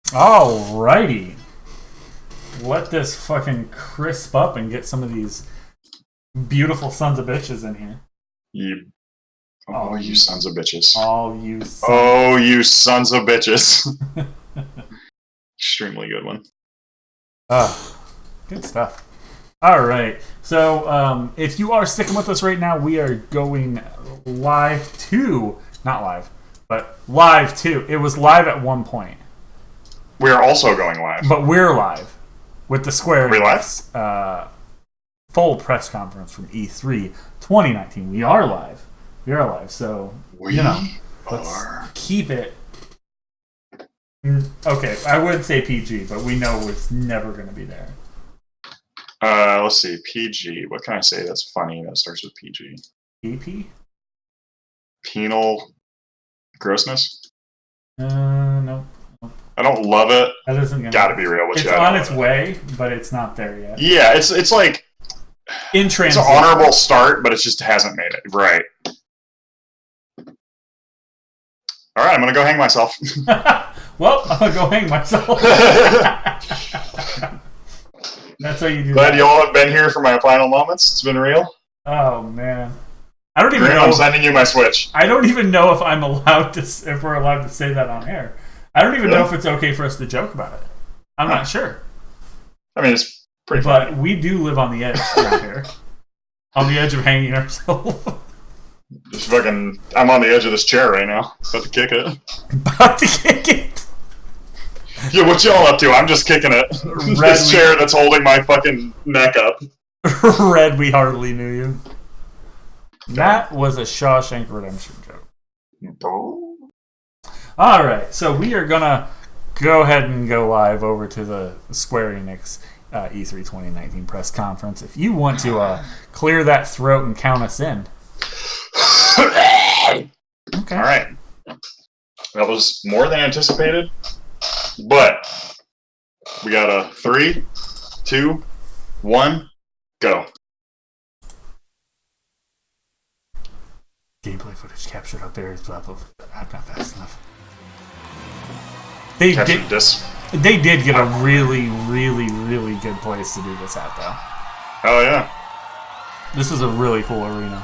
Alrighty. Let this fucking crisp up and get some of these beautiful sons of bitches in here. You sons of bitches. You sons of bitches. Extremely good one. Good stuff. Alright. So, if you are sticking with us right now, we are going live to... Not live, but live to... It was live at one point. We're also going live. But we're live with the Square Enix full press conference from E3 2019. We are live. So, let's keep it. Okay, I would say PG, but we know it's never going to be there. Let's see. PG. What can I say that's funny that starts with PG? EP? Penal grossness? No. I don't love it. That isn't gotta be real with you. It's on its way, but it's not there yet. Yeah, it's like in transition. It's an honorable start, but it just hasn't made it. Right. Alright, I'm gonna go hang myself. Well, I'm gonna go hang myself. That's how you do Glad you all have been here for my final moments. It's been real. Oh, man. I don't even know. I'm sending you my Switch. I don't even know if if we're allowed to say that on air. I don't even know if it's okay for us to joke about it. I'm not sure. I mean, it's pretty funny. But we do live on the edge right here. On the edge of hanging ourselves. I'm on the edge of this chair right now. About to kick it. Yeah, what y'all up to? I'm just kicking it. This chair that's holding my fucking neck up. Red, we hardly knew you. That was a Shawshank Redemption joke. Alright, so we are gonna go ahead and go live over to the Square Enix E3 2019 press conference. If you want to clear that throat and count us in. Okay. Alright. That was more than anticipated. But we got a 3, 2, 1, go. Gameplay footage captured up there is blah blah. I'm not fast enough. They did get a really, really, really good place to do this at, though. Hell yeah. This is a really cool arena.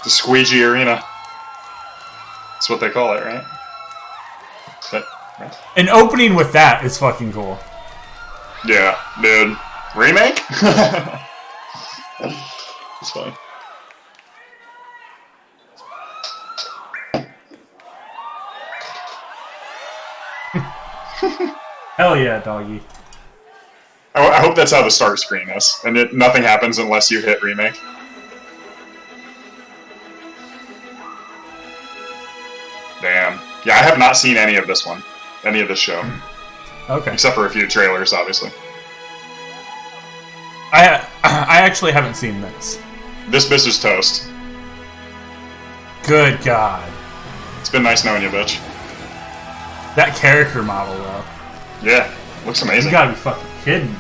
The Squeegee Arena. That's what they call it, right? Right? An opening with that is fucking cool. Yeah, dude. Remake? It's funny. Hell yeah, doggy. I hope that's how the start screen is, and nothing happens unless you hit remake. Damn. Yeah, I have not seen any of this one. Any of this show. Okay. Except for a few trailers, obviously. I actually haven't seen this. This bitch is toast. Good God. It's been nice knowing you, bitch. That character model, though. Yeah, looks amazing. You gotta be fucking kidding me.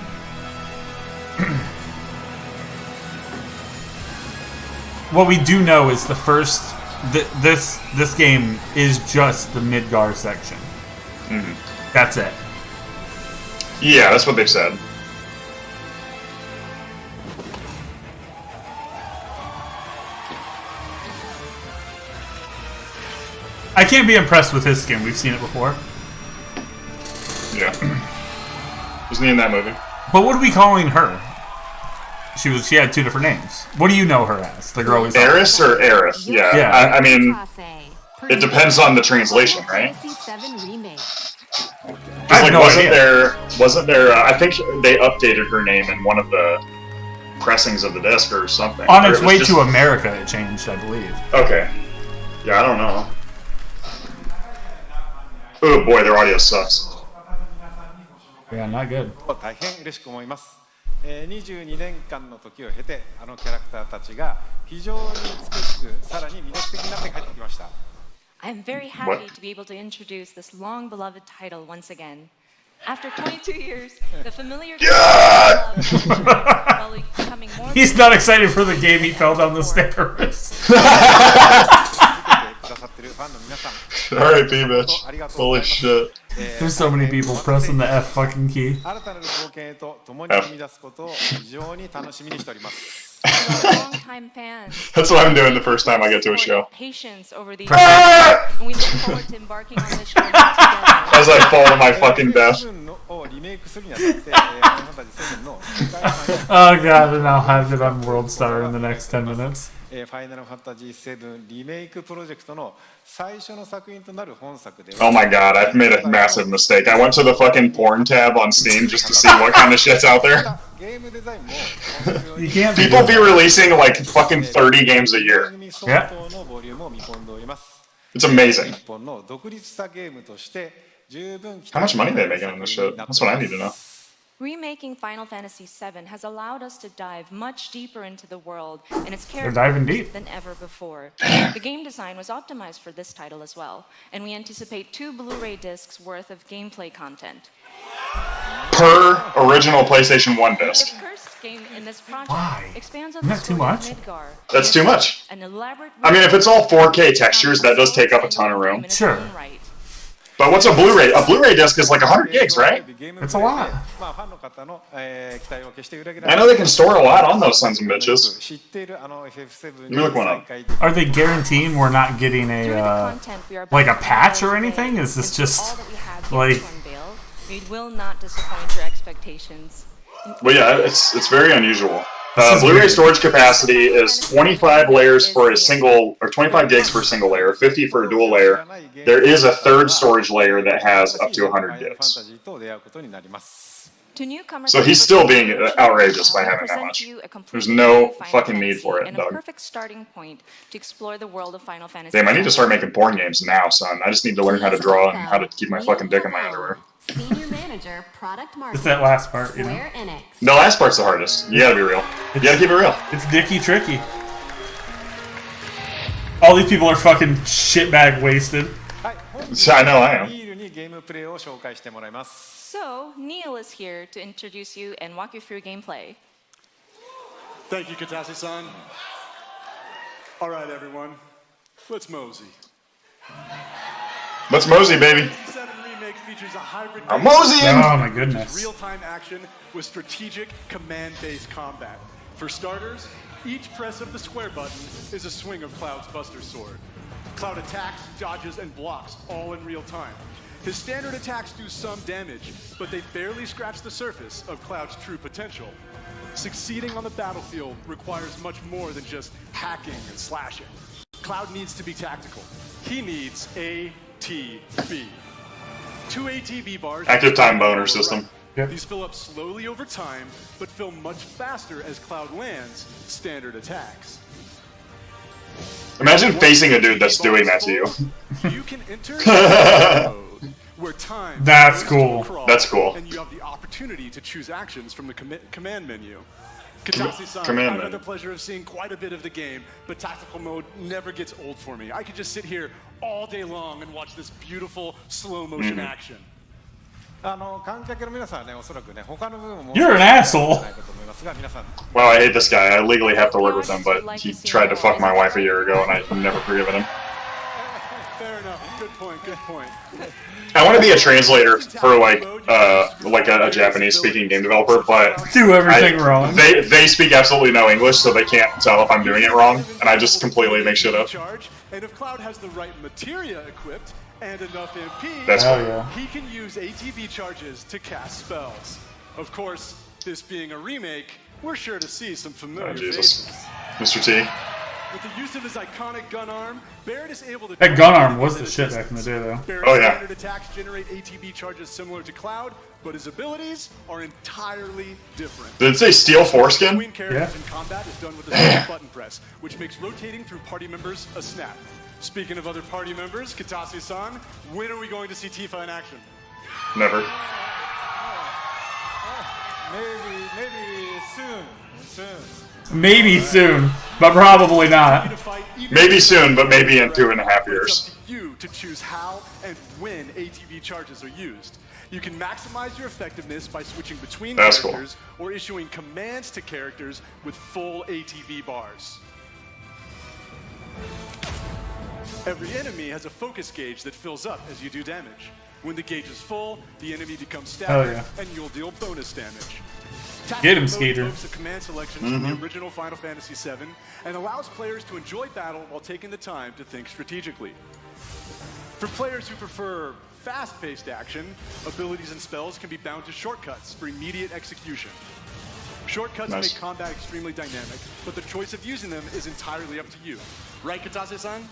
What we do know is the first... This game is just the Midgar section. Mm-hmm. That's it. Yeah, that's what they've said. I can't be impressed with his skin. We've seen it before. Yeah. Wasn't he in that movie? But what are we calling her? She had two different names. What do you know her as? The girl who's Eris or Aerith? Yeah. Yeah. I mean, it depends on the translation, right? Wasn't there? I think they updated her name in one of the pressings of the disc or something. On its way to America, it changed, I believe. Okay. Yeah, I don't know. Oh boy, their audio sucks. Yeah, not good. 22年間の時を経て、あのキャラクターたちが非常に美しく、さらに魅力的になって帰ってきました。I'm very happy to be able to introduce this long-beloved title once again. After 22 years, the familiar becoming more. He's not excited for the game. He fell down the stairs. R.I.P. bitch. Holy shit. There's so many people pressing the F fucking key. Long-time fans. That's what I'm doing the first time I get to a show. Patience over these and we look forward to embarking on this journey together. As I fall to my fucking death. Oh god, and I'll have it on World Star in the next 10 minutes. ファイナルファンタジー7リメイクプロジェクトの最初の作品となる本作で Oh my god, I've made a massive mistake. I went to the fucking porn tab on Steam just to see what kind of shit's out there. You can't People be releasing like fucking 30 games a year. Yeah. It's amazing. How much money are they making on this shit? That's what I need to know. Remaking Final Fantasy VII has allowed us to dive much deeper into the world and its They're diving characters deep. than ever before. The game design was optimized for this title as well, and we anticipate 2 Blu-ray discs worth of gameplay content. Per original PlayStation 1 disc. The first game in this project Why? expands on Isn't the that too story of much? Midgar. That's too much. An elaborate I mean, if it's all 4K textures, that does take up a ton of room. Sure. But what's a Blu-ray? A Blu-ray disc is like 100 gigs, right? It's a lot. I know they can store a lot on those sons of bitches. Let me look one up. Are they guaranteeing we're not getting a like a patch or anything? Is this just like? We will not disappoint your expectations. Well, yeah, it's very unusual. This is Blu-ray weird. storage capacity is 25 layers for a single, or 25 gigs for a single layer, 50 for a dual layer. There is a third storage layer that has up to 100 gigs. To newcomers, So he's still being outrageous by having that much. There's no fucking need for it, and Doug. a perfect starting point to explore the world of Final Fantasy. Damn, I need to start making porn games now, son. I just need to learn how to draw and how to keep my fucking dick in my underwear. Senior Manager, Product Marketing. It's that last part, you know. Square Enix. The last part's the hardest. You gotta be real. You gotta keep it real. It's dicky tricky. All these people are fucking shitbag wasted. I know I am. So, Neil is here to introduce you and walk you through gameplay. Thank you, Katase-san. All right, everyone. Let's mosey. Let's mosey, baby. 7 Remake features a hybrid I'm moseying! Oh my goodness. real-time action with strategic command-based combat. For starters, each press of the square button is a swing of Cloud's Buster Sword. Cloud attacks, dodges, and blocks all in real time. His standard attacks do some damage, but they barely scratch the surface of Cloud's true potential. Succeeding on the battlefield requires much more than just hacking and slashing. Cloud needs to be tactical. He needs ATB. 2 ATB bars. Active time boner system. Yep. These fill up slowly over time, but fill much faster as Cloud lands standard attacks. Imagine facing a dude that's doing that to you. You can enter mode, where time That's goes to cool. a crawl, That's cool. And you have the opportunity to choose actions from the command menu. Katase-san, command I've menu. had the pleasure of seeing quite a bit of the game, but tactical mode never gets old for me. I could just sit here all day long and watch this beautiful slow motion action. You're an asshole. Well, I hate this guy. I legally have to work with him, but he tried to fuck my wife a year ago, and I've never forgiven him. Fair enough. Good point. Good point. I want to be a translator for like a Japanese-speaking game developer, but Do everything wrong. They speak absolutely no English, so they can't tell if I'm doing it wrong, and I just completely make shit up. Charge, and if Cloud has the right materia equipped and enough MP, That's Hell cool. yeah. he can use ATB charges to cast spells. Of course, this being a remake, we're sure to see some familiar Oh, Jesus. faces. Mr. T. With the use of his iconic gun arm, Barrett is able to... That gun arm was the shit back in the day, though. Barrett's Oh, yeah. standard attacks generate ATB charges similar to Cloud, but his abilities are entirely different. Did it say steel foreskin? Between characters Yeah. in combat is done with a single button press, which makes rotating through party members a snap. Speaking of other party members, Katase-san, when are we going to see Tifa in action? Never. Maybe soon. Maybe soon, but probably not. Maybe soon, but maybe in 2.5 years. It's up to you to choose how and when ATB charges are used. You can maximize your effectiveness by switching between That's cool. characters or issuing commands to characters with full ATB bars. Every enemy has a focus gauge that fills up as you do damage. When the gauge is full, the enemy becomes staggered, and you'll deal bonus damage. Get him, Skeeter. The command selections from the original Final Fantasy VII and allows players to enjoy battle while taking the time to think strategically. For players who prefer fast-paced action, abilities and spells can be bound to shortcuts for immediate execution. Shortcuts make combat extremely dynamic, but the choice of using them is entirely up to you. Right, Katase-san?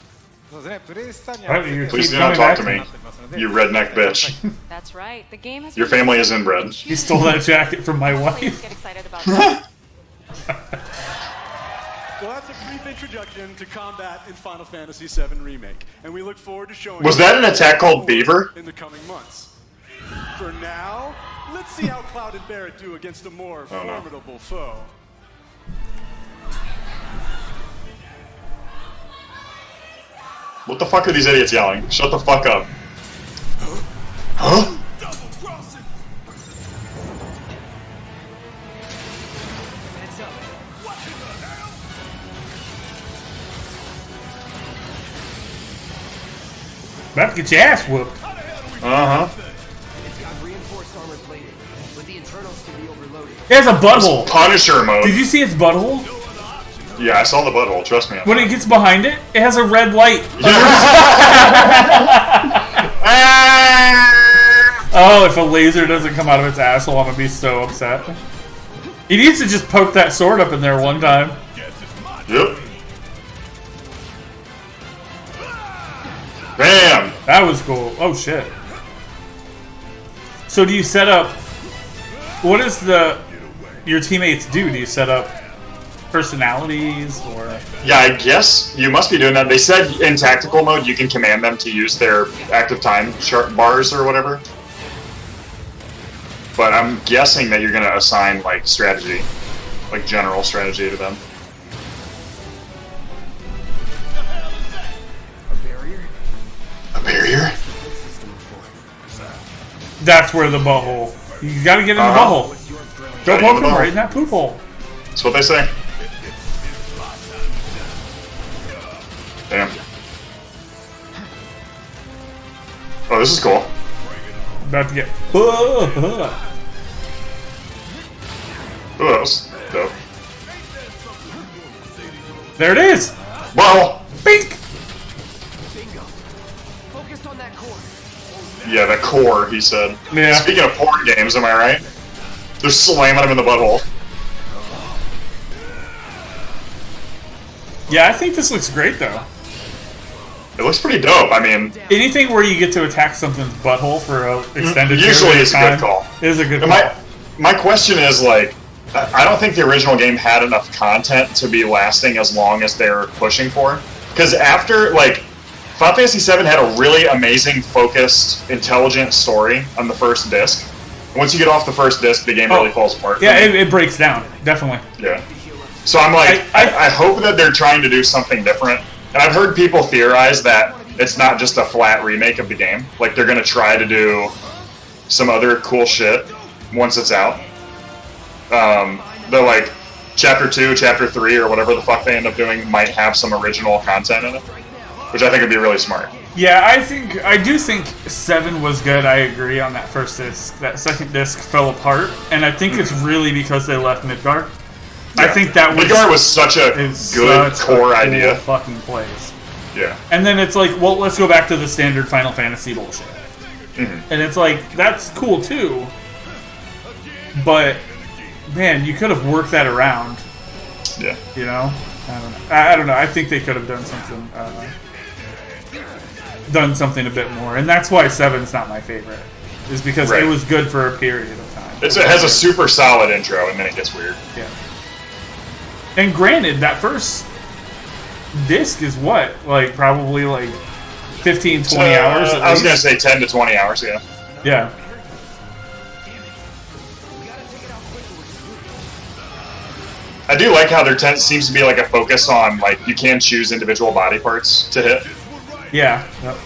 Please do not talk to me, you redneck bitch. That's right. The game has Your family is inbred. He stole that jacket from my wife. Get excited about that. Well, that's a brief introduction to combat in Final Fantasy VII Remake, and we look forward to showing. Was that an attack called Beaver? In the coming months. For now, let's see how Cloud and Barret do against a more formidable foe. What the fuck are these idiots yelling? Shut the fuck up. Huh? About to get your ass whooped. Uh-huh. It has a butthole. Punisher mode. Did you see its butthole? Yeah, I saw the butthole, trust me. When it gets behind it, it has a red light. Oh, if a laser doesn't come out of its asshole, I'm gonna be so upset. He needs to just poke that sword up in there one time. Yep. Bam! That was cool. Oh shit. So do you set up... What does your teammates do? Do you set up personalities or... Yeah, I guess you must be doing that. They said in tactical mode you can command them to use their active time chart bars or whatever. But I'm guessing that you're gonna assign like strategy, like general strategy to them. A barrier? That's where the butthole. You gotta get in the butthole. Go poke him right in that poop hole. That's what they say. Damn. Oh, this is cool. About to get... Oh, that was dope. There it is! Well, Bink! yeah, the core, he said. Yeah. Speaking of porn games, am I right? They're slamming him in the butthole. Yeah, I think this looks great, though. It looks pretty dope. I mean, Anything where you get to attack something's butthole for an extended usually period of it's a time good call. is a good call. My question is, like, I don't think the original game had enough content to be lasting as long as they're pushing for. Because after, like, Final Fantasy VII had a really amazing, focused, intelligent story on the first disc. Once you get off the first disc, the game really falls apart. Yeah, it breaks down, definitely. Yeah. So I'm like, I hope that they're trying to do something different. And I've heard people theorize that it's not just a flat remake of the game. Like, they're going to try to do some other cool shit once it's out. The, like, Chapter 2, Chapter 3, or whatever the fuck they end up doing might have some original content in it. Which I think would be really smart. Yeah, I do think 7 was good. I agree on that first disc. That second disc fell apart, and I think it's really because they left Midgar. Yeah. I think that Midgar was such a good core idea. Fucking place. Yeah. And then it's like, well, let's go back to the standard Final Fantasy bullshit. And it's like, that's cool too. But man, you could have worked that around. Yeah. You know? I don't know. I think they could have done something a bit more. And that's why 7's not my favorite. Is because it was good for a period of time. It has a super solid intro, and then it gets weird. Yeah. And granted, that first disc is what? Like, probably like 15, 20 hours at least? I was going to say 10 to 20 hours, yeah. Yeah. I do like how there seems to be like a focus on, like, you can choose individual body parts to hit. Yeah. Yep.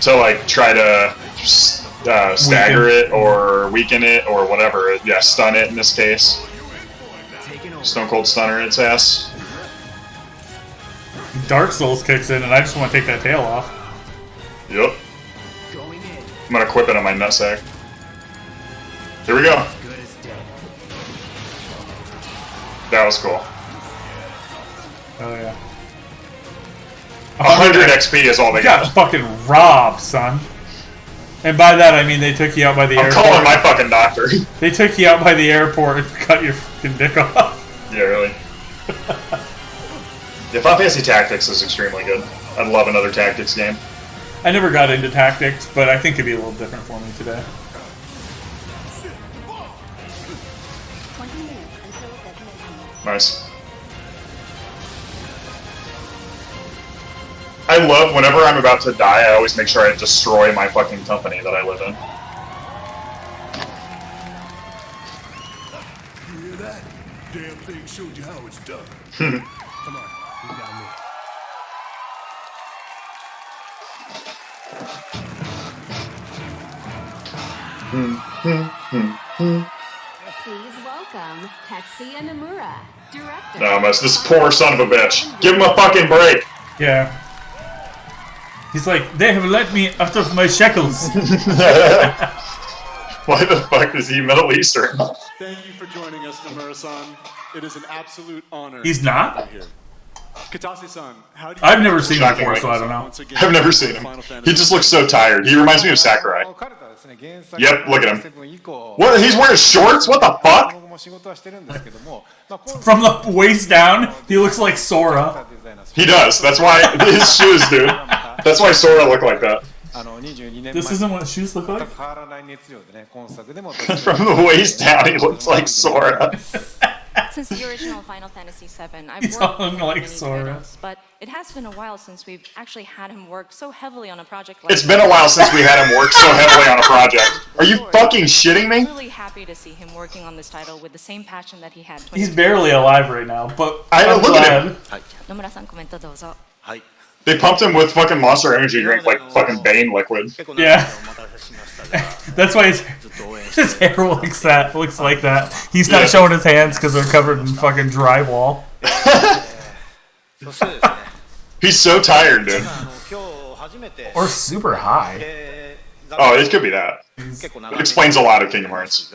So, like, try to stagger it or weaken it or whatever. Yeah, stun it in this case. Stone Cold Stunner its ass. Dark Souls kicks in, and I just want to take that tail off. Yep. I'm gonna equip it on my nutsack. Here we go. That was cool. Oh yeah. 100 XP is all they got got. fucking robbed, son. And by that I mean they took you out by the I'm airport. calling my fucking doctor. They took you out by the airport and cut your fucking dick off. Yeah, really. Yeah, Final Fantasy Tactics is extremely good. I'd love another tactics game. I never got into tactics, but I think it'd be a little different for me today. 20 minutes until detonation. Nice. I love whenever I'm about to die, I always make sure I destroy my fucking company that I live in. You hear that? Damn thing showed you how it's done. Come on, you got me. Please welcome Tetsuya Nomura, director. No, this poor son of a bitch. Give him a fucking break. Yeah. He's like, they have let me out of my shackles. Why the fuck is he Middle Eastern? Thank you for joining us, Nomura-san. It is an absolute honor. He's not? to be here. Katase-san, how do you I've never seen him before, Shockingly. so I don't know. once again I've never seen him. He just looks so tired. He reminds me of Sakurai. Yep, look at him. What? He's wearing shorts? What the fuck? From the waist down, he looks like Sora. He does. That's why his shoes, dude. That's why Sora look like that. This isn't what shoes look like? From the waist down, he looks like Sora. Since the original Final Fantasy VII, I've He's worked hung on like many Sora. titles, but it has been a while since we've actually had him work so heavily on a project like It's been a while since we had him work so heavily on a project. Are you fucking shitting me? I'm really happy to see him working on this title with the same passion that he had. He's barely alive right now, but I I'm look at him. glad. 野村さんコメントどうぞ。 They pumped him with fucking Monster Energy drink, like fucking Bane liquid. Yeah. That's why his hair looks like that. He's not showing his hands because they're covered in fucking drywall. He's so tired, dude. Or super high. Oh, it could be that. It explains a lot of Kingdom Hearts.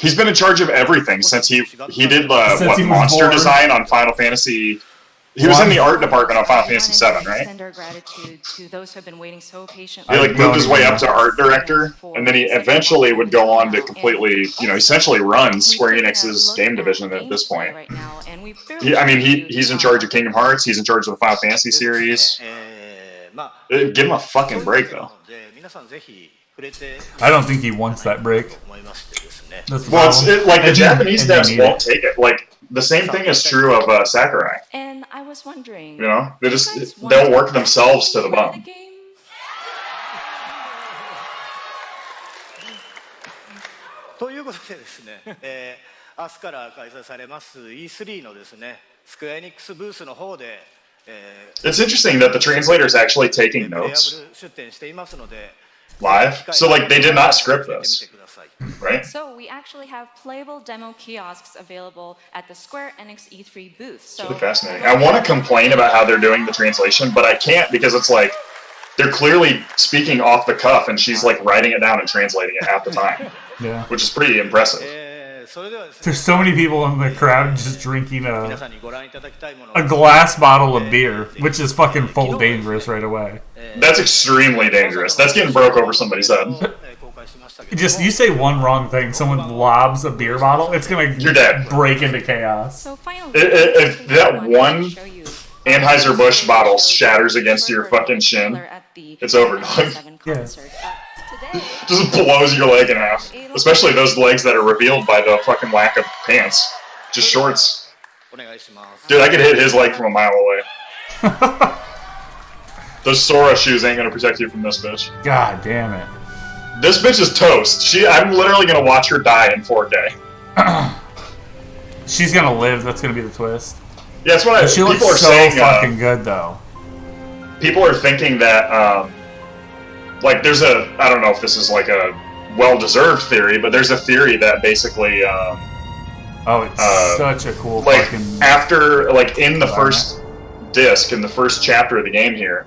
He's been in charge of everything since he did he was monster born. design on Final Fantasy. He was in the art department on Final Fantasy VII, right? Extend our gratitude to those who have been waiting so He patiently. moved his way up to art director, and then he eventually would go on to completely, essentially run Square Enix's game division at this point. He's in charge of Kingdom Hearts. He's in charge of the Final Fantasy series. Give him a fucking break, though. I don't think he wants that break. That's the Well, problem. the Japanese and you devs need won't it. take it. Like the same thing is true of Sakurai. And I was wondering, They'll work themselves to the bone. ということでですね、明日から開催されます E3 のですね、スクエアエニックスブースの方で、It's interesting that the translator is actually taking プレイヤ notes ブル出展していますので、 live. So they did not script this, right? So we actually have playable demo kiosks available at the Square Enix E3 booth. So Really fascinating. I want to complain about how they're doing the translation, but I can't because it's like they're clearly speaking off the cuff, and she's like writing it down and translating it half the time, Yeah. which is pretty impressive. それではですね、 There's so many people in the crowd just drinking 皆 a さんにご覧いただきたいもの a glass bottle of beer, which is fucking full dangerous right away. That's extremely dangerous. That's getting broke over somebody's head. 公開しましたけども、 Just you say one wrong thing, someone lobs a beer bottle, it's gonna You're dead. break into chaos. So finally, If that I wanted to one show you Anheuser-Busch bottle shatters against your fucking shin, at the it's over, dog. concert. Today, just blows your leg in half. Especially those legs that are revealed by the fucking lack of pants. Just shorts. お願いします。 Dude, I could hit his leg from a mile away. Those Sora shoes ain't gonna protect you from this bitch. God damn it. This bitch is toast. I'm literally gonna watch her die in 4K. She's gonna live, that's gonna be the twist. Yeah, that's what She people looks are so saying. fucking good though. People are thinking that, there's I don't know if this is like a well-deserved theory, but there's a theory that basically, Oh, it's such a cool like fucking. after like in the first disc, in the first chapter of the game here,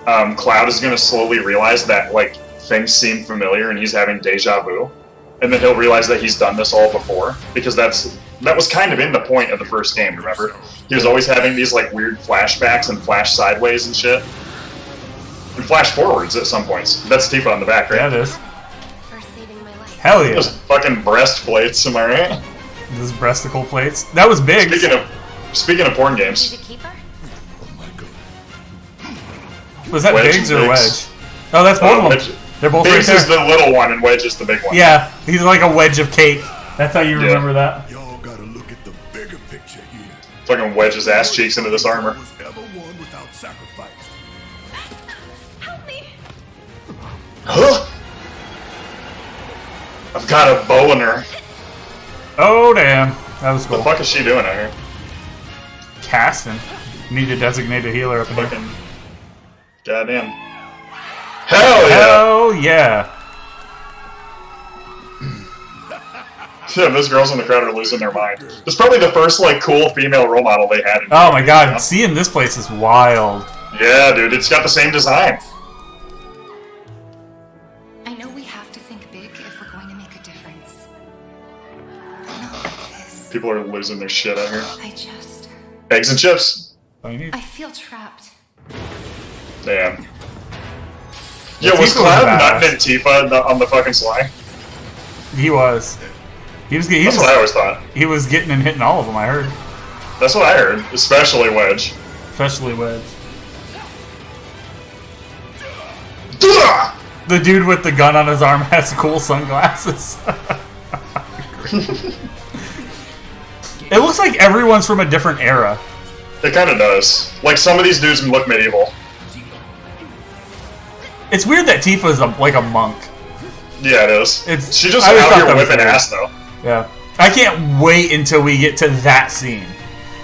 Cloud is going to slowly realize that like things seem familiar and he's having deja vu, and then he'll realize that he's done this all before, because that was kind of in the point of the first game. Remember, he was always having these like weird flashbacks and flash sideways and shit, and flash forwards at some points. That's Tifa on the back, right? Yeah, it is. For saving my life. Hell yeah. Those fucking breastplates, am I right? Those breasticle plates. That was big. Speaking of porn Did games, you keep her? Was that Wedge Biggs and or Biggs. Wedge? Oh, that's both of them. Wedge- They're both Biggs right is there. the little one and Wedge is the big one. Yeah, he's like a wedge of cake. That's how you Yeah. remember that. Y'all gotta look at the bigger picture here. Fucking wedge his ass cheeks into this armor. Was ever won without sacrifice. Help me! Huh? I've got a bow in her. Oh, damn. That was What cool. the fuck is she doing out here? Casting. Need a designated healer up in here. Fucking goddamn. Hell yeah! Hell yeah. Yeah, those girls in the crowd are losing their mind. It's probably the first like cool female role model they had. Oh my god, seeing this place is wild. Yeah, dude, it's got the same design. I know we have to think big if we're going to make a difference. But not like this. People are losing their shit out here. I just... Eggs and chips. All you need. I feel trapped. Damn. Yeah, was Tifa was Cloud badass. nutting in Tifa on the fucking slide? He was. That's what I always thought. He was getting and hitting all of them, I heard. That's what I heard, especially Wedge. Especially Wedge. Duh! The dude with the gun on his arm has cool sunglasses. It looks like everyone's from a different era. It kind of does. Like, some of these dudes look medieval. It's weird that Tifa's like a monk. Yeah, it is. She just I always out thought here that was whipping weird. ass, though. Yeah. I can't wait until we get to that scene.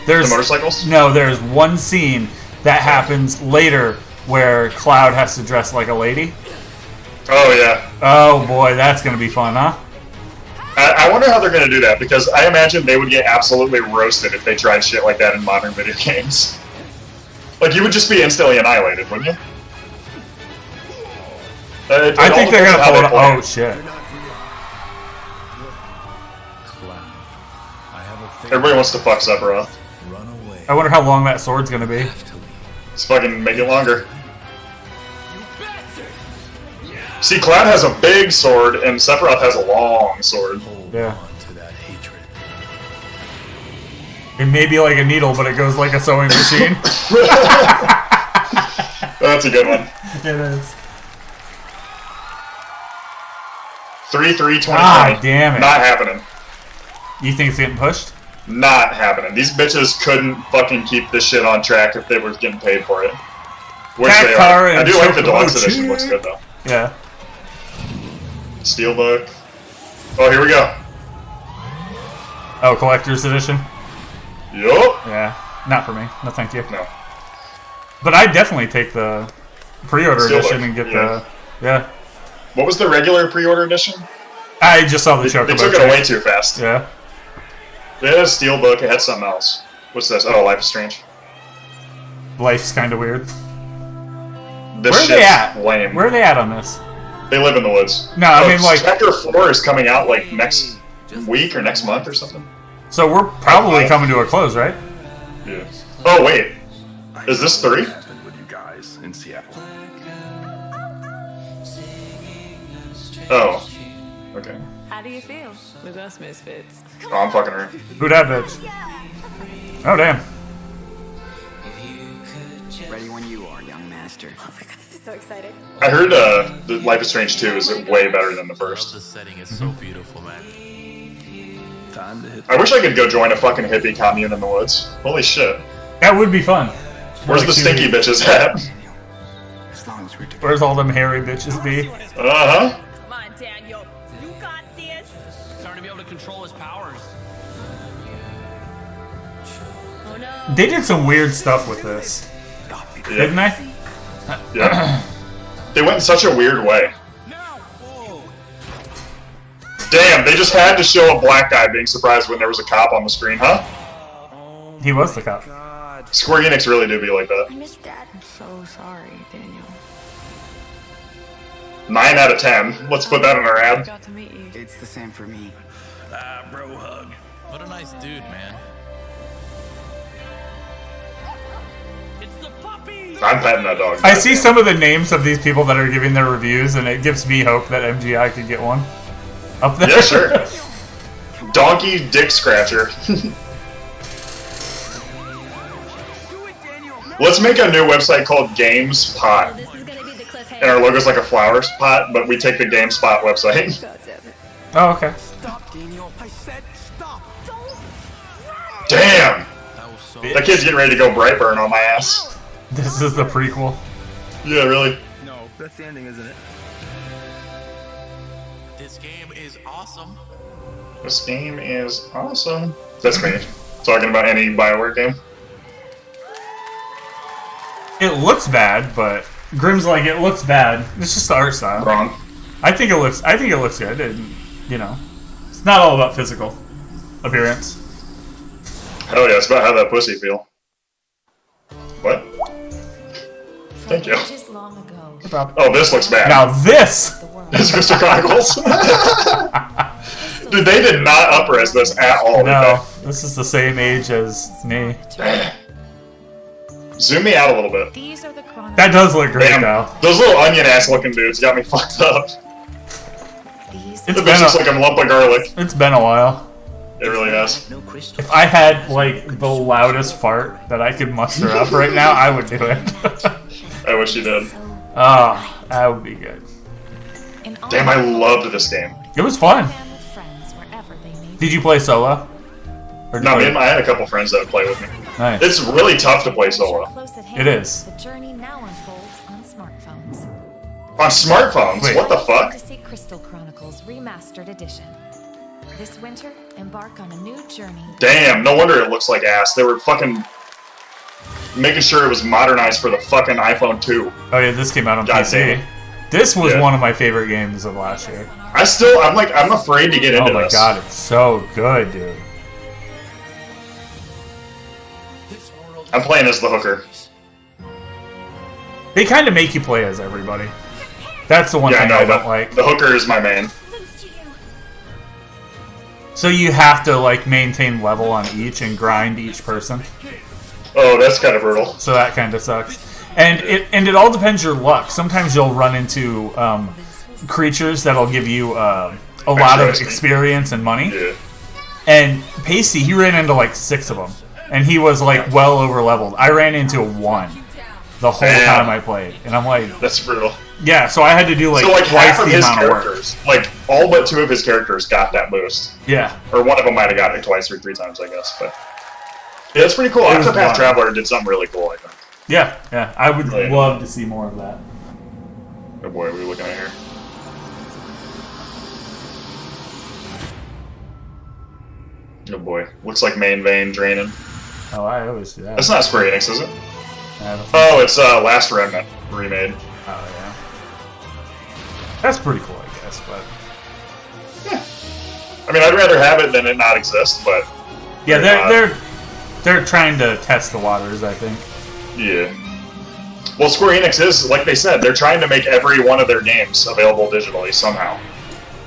There's The motorcycles? No, there's one scene that happens later where Cloud has to dress like a lady. Oh, yeah. Oh boy, that's gonna be fun, huh? I wonder how they're going to do that, because I imagine they would get absolutely roasted if they tried shit like that in modern video games. Like, you would just be instantly annihilated, wouldn't you? I think they're gonna pull it. Oh shit! Everybody wants to fuck Sephiroth. I wonder how long that sword's gonna be. Let's fucking make it longer. See, Cloud has a big sword, and Sephiroth has a long sword. Yeah. It may be like a needle, but it goes like a sewing machine. That's a good one. It is. 3-3-2020. Ah, damn it. Not happening. You think it's getting pushed? Not happening. These bitches couldn't fucking keep this shit on track if they were getting paid for it. Which they are. I do like the deluxe edition. Looks good though. Yeah. Steelbook. Oh, here we go. Oh, collector's edition? Yup. Yeah. Not for me. No, thank you. No. But I'd definitely take the pre-order Steelbook, edition and get yeah. the... Yeah. What was the regular pre-order edition? I just saw the Chocobo. They took it away too fast. Yeah. It had a Steelbook. It had something else. What's this? Oh, Life is Strange. Life's kind of weird. This Where are they shit's at? lame. Where are they at on this? They live in the woods. No, I mean, like... Chapter 4 is coming out, like, next week or next month or something. So we're probably coming to a close, right? Yeah. Oh, wait. Is this 3? With you guys in Seattle. Oh. Okay. How do you feel with us misfits? Oh, I'm fucking her. Who that bitch? Oh, damn. Ready when you are, young master. Oh my god, this is so exciting. I heard the Life is Strange 2 is way better than the first. The setting is so beautiful, man. Time to hit. I wish I could go join a fucking hippie commune in the woods. Holy shit. That would be fun. Where's the stinky bitches at? As long as we're together. Where's all them hairy bitches be? Uh-huh. Come on, Daniel. You got this. Starting to be able to control his powers. Oh no. They did some weird stuff with this. Didn't they? Yeah. They went in such a weird way. Damn, they just had to show a black guy being surprised when there was a cop on the screen, huh? He was the cop. Square Enix really do be like that. I missed Dad. I'm so sorry, Daniel. 9 out of 10. Let's put that in our ad. Got to meet you. It's the same for me. Bro hug. What a nice dude, man. It's the puppy! I'm petting that dog. I see some of the names of these people that are giving their reviews, and it gives me hope that MGI could get one up there. Yeah, sure. Donkey Dick Scratcher. Let's make a new website called GameSpot. And our logo's like a flower pot, but we take the GameSpot website. Oh, okay. Stop, Daniel. I said stop. Damn! That kid's getting ready to go Brightburn on my ass. This is the prequel. Yeah, really. No, that's the ending, isn't it? This game is awesome. This game is awesome. That's me. Talking about any Bioware game. It looks bad, but Grimm's like, it looks bad. It's just the art style. Wrong. I think it looks good. And, you know, it's not all about physical appearance. Hell yeah, it's about how that pussy feel. What? Thank you. Oh, this looks bad. Now this is Mr. Chronicles. Dude, they did not up-res this at all. No, this is the same age as me. Zoom me out a little bit. That does look great, Damn, though. those little onion-ass looking dudes got me fucked up. It's been looks like a lump of garlic. It's been a while. It really has. If I had, like, the loudest fart that I could muster up right now, I would do it. I wish you did. Oh, that would be good. Damn, I loved this game. It was fun. Did you play solo? Or No, I had a couple friends that would play with me. Nice. It's really tough to play solo. It is. The journey now unfolds on smartphones. On smartphones? Wait. What the fuck? Fantasy Crystal Chronicles Remastered Edition. This winter, embark on a new journey. Damn, no wonder it looks like ass. They were fucking making sure it was modernized for the fucking iPhone 2. Oh yeah, this came out on God PC. damn it. This was Yeah. one of my favorite games of last year. I'm afraid to get into this. Oh my god, it's so good, dude. I'm playing as the hooker. They kind of make you play as everybody. That's the one thing I don't like. The hooker is my main. So you have to like maintain level on each and grind each person. Oh, that's kind of brutal. So that kind of sucks. And it all depends your luck. Sometimes you'll run into creatures that'll give you a lot of experience and money. Yeah. And Pacey, he ran into like 6 of them, and he was like well over leveled. I ran into 1 the whole time I played, and I'm like, that's brutal. Yeah, so I had to do like, twice half of the his amount of work. characters, like all but 2 of his characters got that boost. Yeah. Or one of them might have gotten it twice or 3 times, I guess. But yeah, it's pretty cool. It was Octopath fun. Traveler did something really cool, I think. Yeah, I would love to see more of that. Oh boy, what are we looking at here? Oh boy, looks like main vein draining. Oh, I always do that. That's not Square Enix, is it? I don't Oh, it's Last Remnant remade. Oh yeah, that's pretty cool, I guess. But I mean, I'd rather have it than it not exist. But yeah, they're trying to test the waters, I think. Yeah. Well, Square Enix is, like they said, they're trying to make every one of their games available digitally somehow.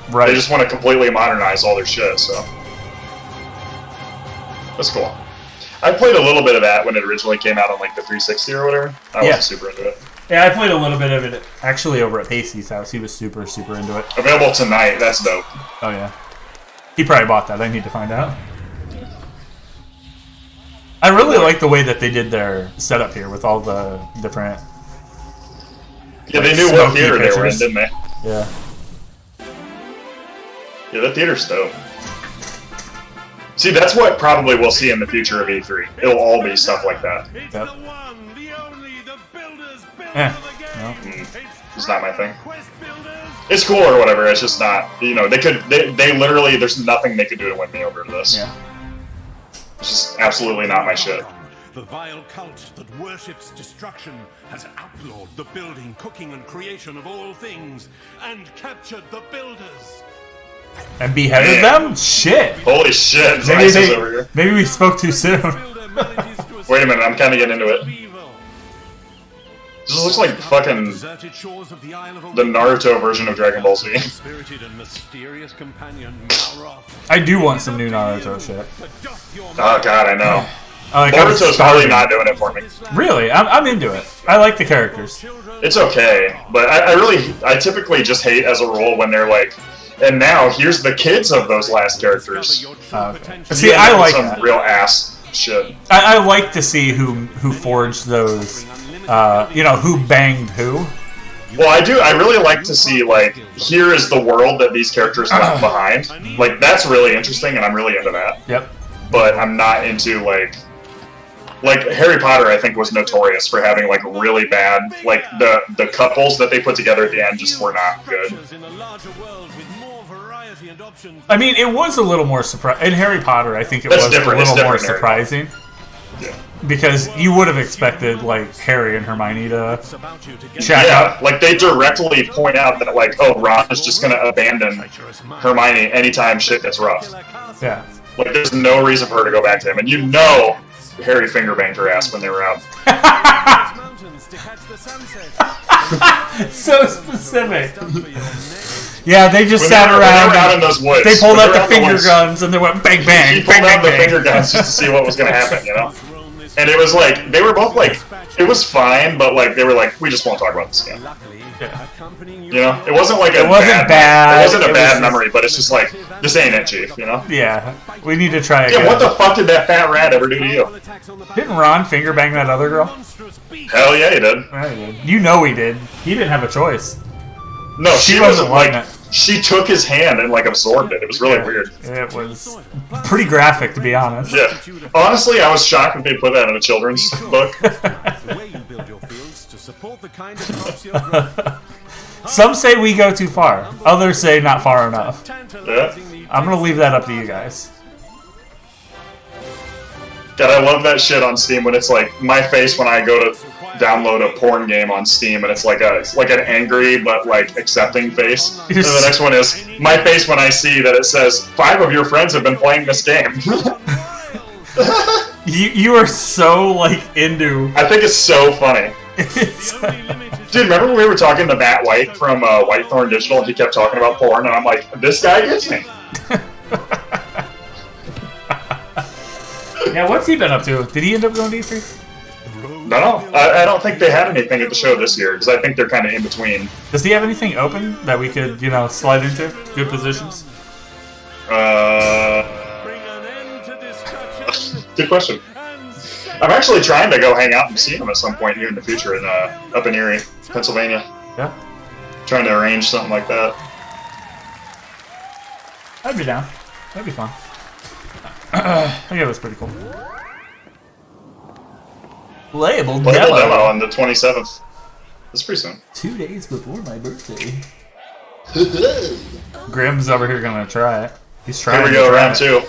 Right. They just want to completely modernize all their shit, so. That's cool. I played a little bit of that when it originally came out on like the 360 or whatever. I wasn't super into it. Yeah, I played a little bit of it actually over at Pacey's house. He was super into it. Available tonight. That's dope. Oh yeah. He probably bought that. I need to find out. I really like the way that they did their setup here with all the different. Yeah, they knew what theater they were in, didn't they? Yeah. Yeah, that theater's dope. See, that's what probably we'll see in the future of E3. It'll all be stuff like that. Yep. It's not my thing. It's cool or whatever. It's just not. You know, they literally. There's nothing they could do to win me over to this. Yeah. It's just absolutely not my shit. The vile cult that worships destruction has outlawed the building, cooking, and creation of all things, and captured the builders. And beheaded Man. them? Shit. Holy shit! Maybe, Isis over here. maybe we spoke too soon. Wait a minute, I'm kind of getting into it. This looks like fucking the Naruto version of Dragon Ball Z. I do want some new Naruto shit. Oh god, I know. Naruto's really not doing it for me. Really? I'm into it. I like the characters. It's okay, but I typically just hate as a rule when they're like, and now here's the kids of those last characters. Okay. See, I like some that. real ass shit. I like to see who forged those. Who banged who. Well, I do. I really like to see, like, here is the world that these characters left behind. Like, that's really interesting, and I'm really into that. Yep. But I'm not into, like Harry Potter, I think, was notorious for having, like, really bad, like, the couples that they put together at the end just were not good. I mean, it was a little more surprising. In Harry Potter, I think it That's was a different. little It's more different, surprising. Yeah. Because you would have expected, like, Harry and Hermione to check Yeah, up. like, they directly point out that, like, oh, Ron is just gonna abandon Hermione anytime shit gets rough. Yeah. Like, there's no reason for her to go back to him. And you know Harry fingerbanged her ass when they were out. So specific. Yeah, they just When sat they were around. out in those woods. They pulled When out they the were out in the finger woods. guns and they went bang bang. He pulled bang, out bang, the bang. finger guns just to see what was gonna happen, you know? And it was like, they were both like, it was fine, but like, they were like, we just won't talk about this again. Yeah. You know? It wasn't like It wasn't bad. It wasn't a It bad was memory, but it's just like, this ain't it, Chief, you know? Yeah, we need to try again. Yeah, what the fuck did that fat rat ever do to you? Didn't Ron finger bang that other girl? Hell yeah, he did. Yeah, he did. You know he did. He didn't have a choice. No, she wasn't wasn't like like, she took his hand and like absorbed it. It was really weird. It was pretty graphic, to be honest. Yeah. Honestly, I was shocked that they put that in a children's book. Some say we go too far. Others say not far enough. Yeah. I'm gonna leave that up to you guys. God, I love that shit on Steam when it's like my face when I go to download a porn game on Steam and it's like an angry but like accepting face. And the next one is my face when I see that it says 5 of your friends have been playing this game. You are so like into. I think it's so funny. Dude, remember when we were talking to Matt White from Whitethorn Digital and he kept talking about porn and I'm like, this guy gets me. Yeah, what's he been up to? Did he end up going to E3? No, I don't think they had anything at the show this year because I think they're kind of in between. Does he have anything open that we could, slide into? Good positions? Good question. I'm actually trying to go hang out and see him at some point here in the future in up in Erie, Pennsylvania. Yeah. Trying to arrange something like that. I'd be down. That'd be fun. I think it was pretty cool. Labeled demo on the 27th. That's pretty soon. 2 days before my birthday. Grim's over here gonna try it. He's trying. Here we go, round 2.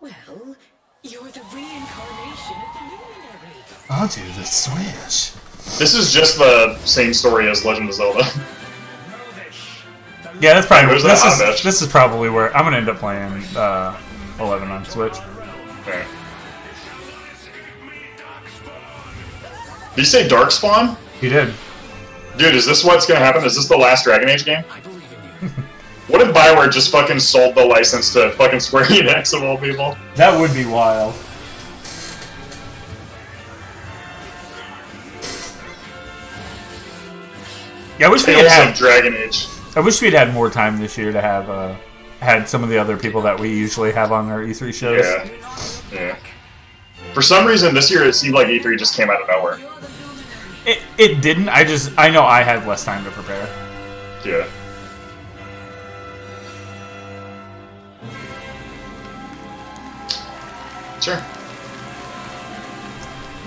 Well, you're the reincarnation of the luminary. Onto the Switch. This is just the same story as Legend of Zelda. Yeah, that's probably. Hey, This is probably where I'm gonna end up playing 11 on Switch. Okay. Did you say Darkspawn? He did. Dude, is this what's gonna happen? Is this the last Dragon Age game? What if Bioware just fucking sold the license to fucking Square Enix of all people? That would be wild. Yeah, I wish we had Dragon Age. I wish we'd had more time this year to have had some of the other people that we usually have on our E3 shows. Yeah. For some reason, this year it seemed like E3 just came out of nowhere. It didn't. I know I had less time to prepare. Yeah. Sure.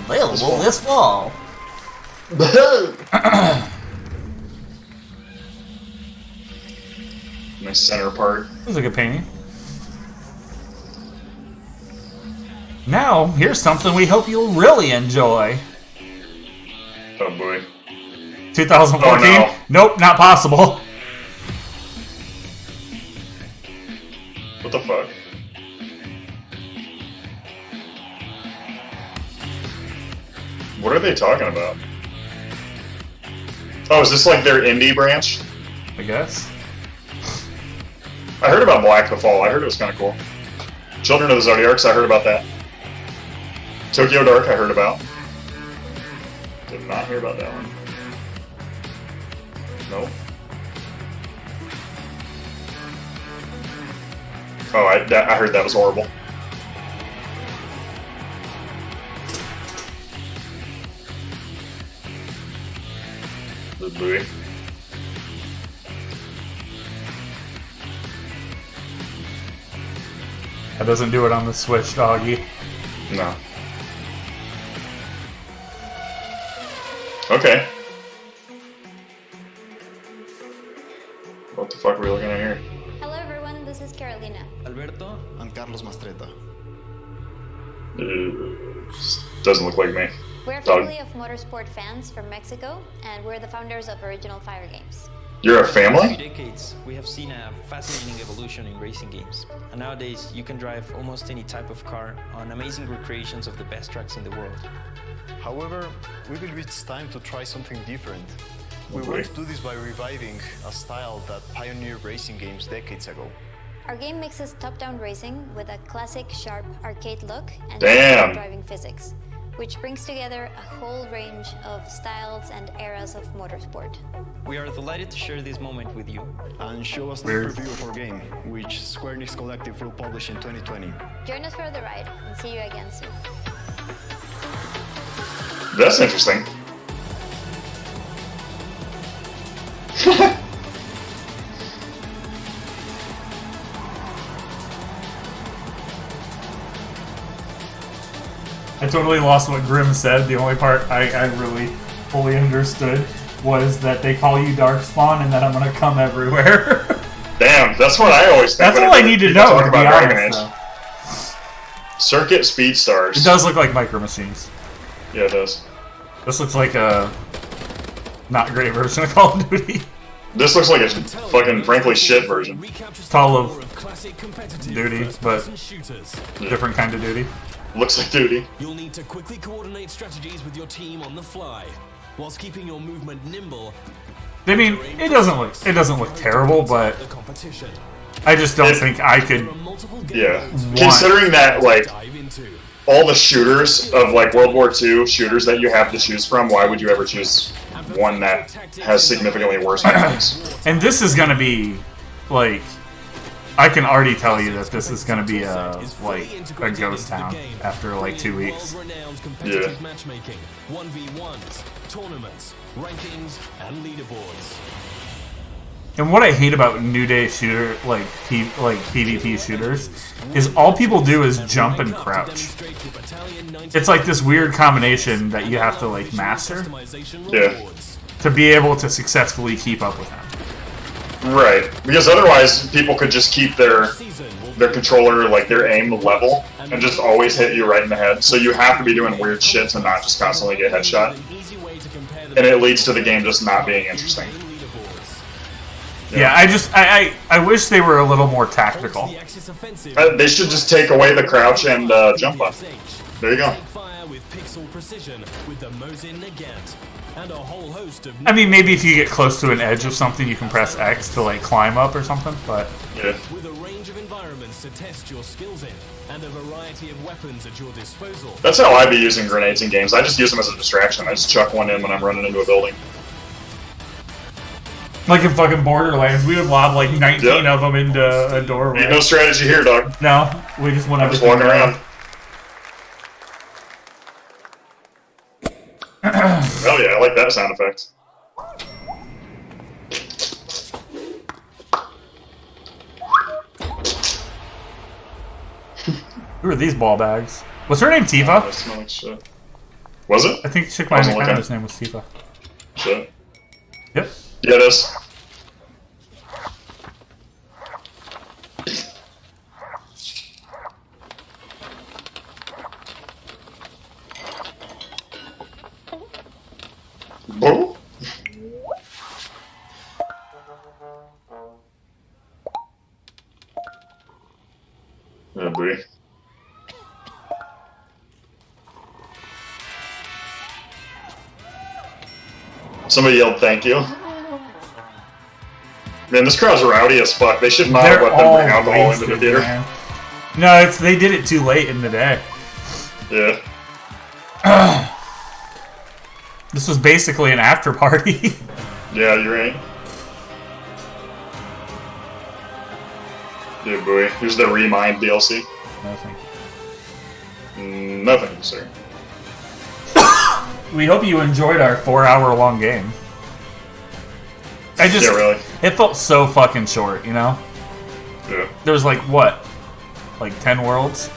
Available this fall. Nice center part. That was a good painting. Now, here's something we hope you'll really enjoy. Oh boy. 2014? Oh, no. Nope, not possible. are they talking about? Oh, is this like their indie branch? I guess. I heard about Black the Fall. I heard it was kind of cool. Children of the Zodiacs, I heard about that. Tokyo Dark, I heard about. Did not hear about that one. Nope. Oh, I heard that was horrible. The movie. That doesn't do it on the Switch, doggy. No. Okay. What the fuck are we looking at here? Hello everyone, this is Carolina. Alberto and Carlos Mastretta. Doesn't look like me. We're a family of motorsport fans from Mexico, and we're the founders of Original Fire Games. You're a family? For decades, we have seen a fascinating evolution in racing games. And nowadays, you can drive almost any type of car on amazing recreations of the best tracks in the world. However, we believe it's time to try something different. We want to do this by reviving a style that pioneered racing games decades ago. Our game mixes top-down racing with a classic, sharp arcade look and driving physics, which brings together a whole range of styles and eras of motorsport. We are delighted to share this moment with you. And show us the preview of our game, which Square Enix Collective will publish in 2020. Join us for the ride, and see you again soon. That's interesting. I totally lost what Grim said. The only part I really fully understood was that they call you Darkspawn and that I'm gonna come everywhere. Damn, that's what I always think. That's all I need to know, Talk to about be Dragon honest, Age. Circuit Speed Stars. It does look like Micro Machines. Yeah, it does. This looks like a not great version of Call of Duty. This looks like a fucking frankly shit version. Call of Duty, but different kind of duty. Looks like duty. You'll need to quickly coordinate strategies with your team on the fly, whilst keeping your movement nimble. I mean, it doesn't look terrible, but I just don't think I could. Yeah, considering that like all the shooters of like World War II shooters that you have to choose from, why would you ever choose one that has significantly worse mechanics? And this is gonna be like, I can already tell you that this is gonna be a ghost town after like 2 weeks. Yeah. Matchmaking, 1v1s, tournaments, rankings, and leaderboards. And what I hate about New Day shooter PvP shooters is all people do is jump and crouch. It's like this weird combination that you have to like master to be able to successfully keep up with them. Right, because otherwise people could just keep their controller, like their aim level, and just always hit you right in the head. So you have to be doing weird shit to not just constantly get headshot. And it leads to the game just not being interesting. Yeah, I wish they were a little more tactical. They should just take away the crouch and jump button. There you go. I mean, maybe if you get close to an edge of something, you can press X to like climb up or something. But yeah. With a range of environments to test your skills in, and a variety of weapons at your disposal. That's how I be using grenades in games. I just use them as a distraction. I just chuck one in when I'm running into a building. Like in fucking Borderlands, we would lob like 19 of them into a doorway. Ain't no strategy here, dog. No, we just went just walking around. Hell yeah, I like that sound effect. Who are these ball bags? Was her name Tifa? They smell like shit. Was it? I think Chick My Encounter's name was Tifa. Shit. Yep. Yeah, it is. Boo? Oh boy. Somebody yelled thank you. Man, this crowd's rowdy as fuck. They should not have let them bring alcohol into the theater. Man. No, they did it too late in the day. Yeah. This was basically an after party. Yeah, you're right. Yeah, boy. Here's the Remind DLC. No, thank you. No, thank you, sir. We hope you enjoyed our 4-hour-long game. Yeah, really. It felt so fucking short, you know? Yeah. There was like, what? Like 10 worlds?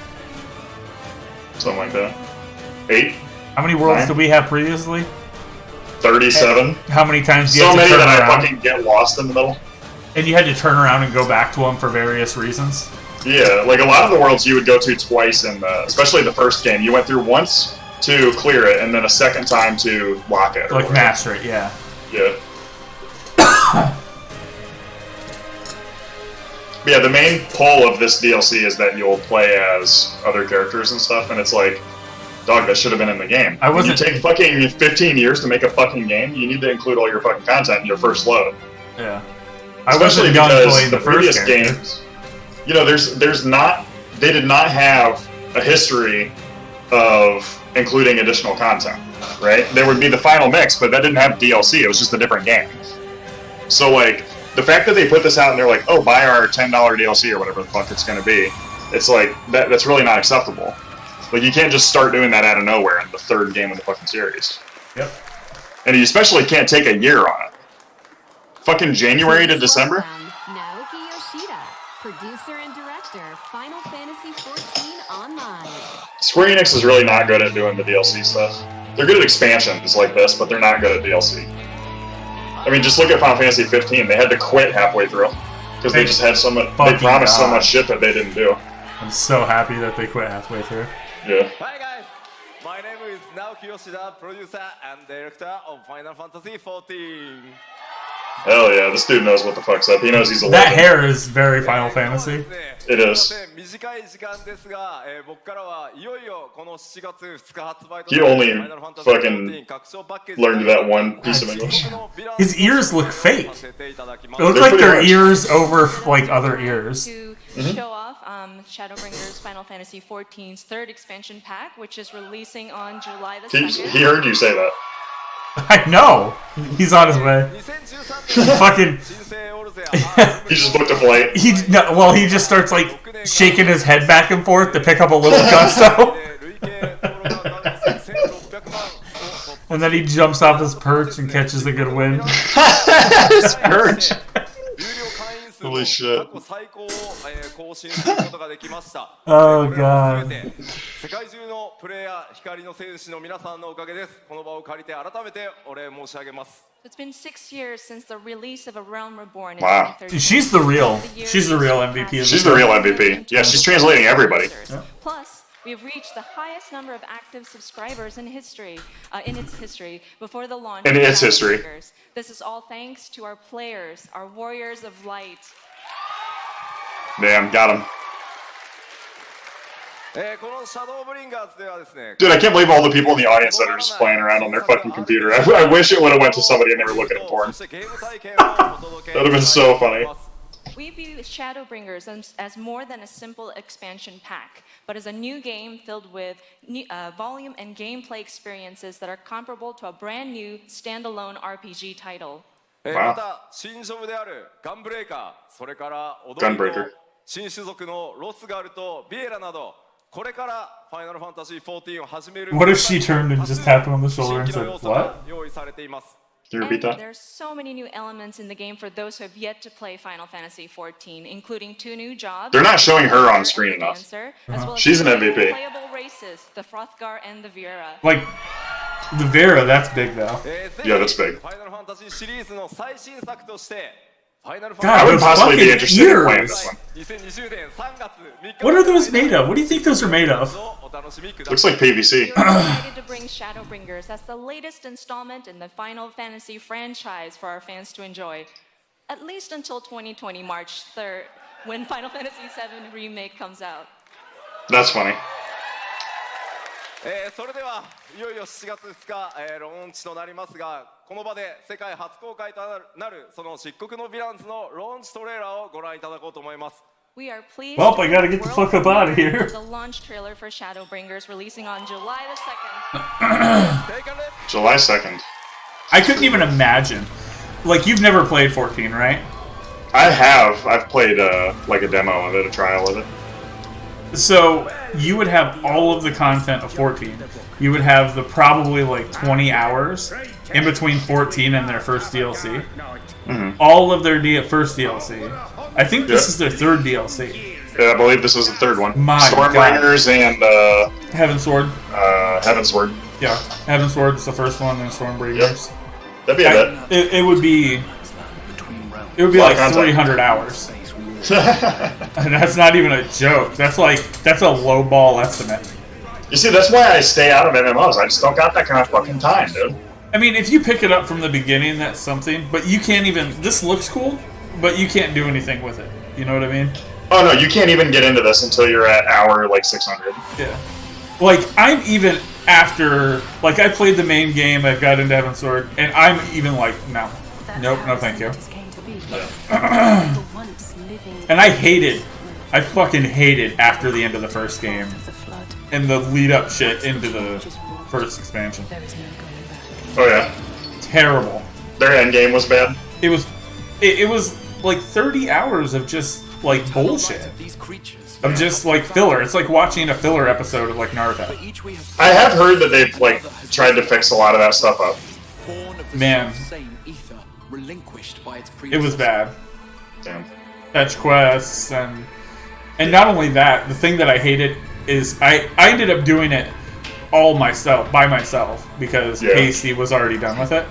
Something like that. 8? How many worlds 9? did we have previously? 37. And how many times do you so have to many turn that around? I fucking get lost in the middle. And you had to turn around and go back to them for various reasons? Yeah, like a lot of the worlds you would go to twice, in especially the first game. You went through once to clear it, and then a second time to lock it. Like master it, yeah. Yeah. Yeah, the main pull of this DLC is that you'll play as other characters and stuff, and it's like, dog, that should have been in the game. You take fucking 15 years to make a fucking game, you need to include all your fucking content in your first load. Yeah. Especially because the previous games, you know, there's not, they did not have a history of including additional content, right? There would be the final mix, but that didn't have DLC, it was just a different game. So, like, the fact that they put this out and they're like, oh, buy our $10 DLC or whatever the fuck it's going to be, it's like, that's really not acceptable. Like, you can't just start doing that out of nowhere in the third game of the fucking series. Yep. And you especially can't take a year on it. Fucking January to December? Naoki Yoshida, producer and director, Final Fantasy XIV Online. Square Enix is really not good at doing the DLC stuff. They're good at expansions like this, but they're not good at DLC. I mean, just look at Final Fantasy 15. They had to quit halfway through because they just had so much. They promised so much shit that they didn't do. I'm so happy that they quit halfway through. Yeah. Hi guys, my name is Naoki Yoshida, producer and director of Final Fantasy XIV. Hell yeah, this dude knows what the fuck's up. He knows he's a That legend. hair is very Final Fantasy. It is. He only fucking learned that one piece of English. His ears look fake. It looks like they're ears over like other ears. To show off Shadowbringers Final Fantasy XIV's third expansion pack, which is releasing on July the 2nd. He heard you say that. I know. He's on his way. Fucking. He just booked a flight. He just starts like shaking his head back and forth to pick up a little gusto. And then he jumps off his perch and catches a good wind. His perch. Holy shit. Oh god. It's been 6 years since the release of A Realm Reborn. Wow. She's the real MVP. She's the real MVP. Yeah, she's translating everybody. Yeah. Plus, we have reached the highest number of active subscribers in history, in its history, before the launch in of its history. Shadowbringers. This is all thanks to our players, our warriors of light. Damn, got him. Dude, I can't believe all the people in the audience that are just playing around on their fucking computer. I wish it would have went to somebody and they were looking at porn. That would have been so funny. We view Shadowbringers as more than a simple expansion pack, but as a new game filled with volume and gameplay experiences that are comparable to a brand new standalone RPG title. Wow. Gunbreaker. 新種族のロスガルとビエラなどこれからファイナルファンタジー14を始める What if she turned and just tapped him on the shoulder and said, what? 用意されています Can you repeat that? There's so many new elements in the game for those who have yet to play Final Fantasy XIV, including 2 new jobs. They're not showing her on screen enough. She's an MVP. Playable races, the Frothgar and the Vera. Like, the Vera, that's big though. Yeah, that's big. ファイナルファンタジーシリーズの最新作としてファイナルファン God, タジー I would possibly be interested in playing this one. 2020年3月3日 What are those made of? What do you think those are made of? Looks like PVC. We're excited to bring Shadowbringers as the latest installment in the Final Fantasy franchise for our fans to enjoy. At least until 2020 March 3rd, when Final Fantasy VII Remake comes out. That's funny. それではいよいよ7月2日、ローンチとなりますが、この場で世界初公開となるその漆黒のヴィランズのローンチトレーラーをご覧いただこうと思います。We are pleased Well, I gotta get the fuck up out of here. The launch trailer for Shadowbringers releasing on July the 2nd. July 2nd. I couldn't even imagine. Like, you've never played 14, right? I have. I've played like a demo of it, a trial of it. So, you would have all of the content of 14. You would have the probably like 20 hours in between 14 and their first DLC. Mm-hmm. All of their first DLC. I think this is their third DLC. Yeah, I believe this was the third one. My Stormbringers and Heaven Sword. Heaven Sword. Yeah, Heaven Sword is the first one, then Stormbringers. Yep. That'd be a bit. It would be. It would be like 300 hours. And that's not even a joke. That's a low ball estimate. You see, that's why I stay out of MMOs. I just don't got that kind of fucking time, dude. I mean, if you pick it up from the beginning, that's something. But you can't even. This looks cool, but you can't do anything with it. You know what I mean? Oh no, you can't even get into this until you're at hour like 600. Yeah. Like, I'm even after. Like, I played the main game. I've got into Heaven Sword, and I'm even like, no, nope, no, thank you. And I fucking hated after the end of the first game and the lead up shit into the first expansion. Oh yeah, terrible. Their end game was bad. It was like 30 hours of just like bullshit. Of just like filler. It's like watching a filler episode of like Naruto. I have heard that they've like tried to fix a lot of that stuff up. Man, it was bad. Damn. Fetch quests and not only that, the thing that I hated is I ended up doing it all by myself because Casey was already done with it.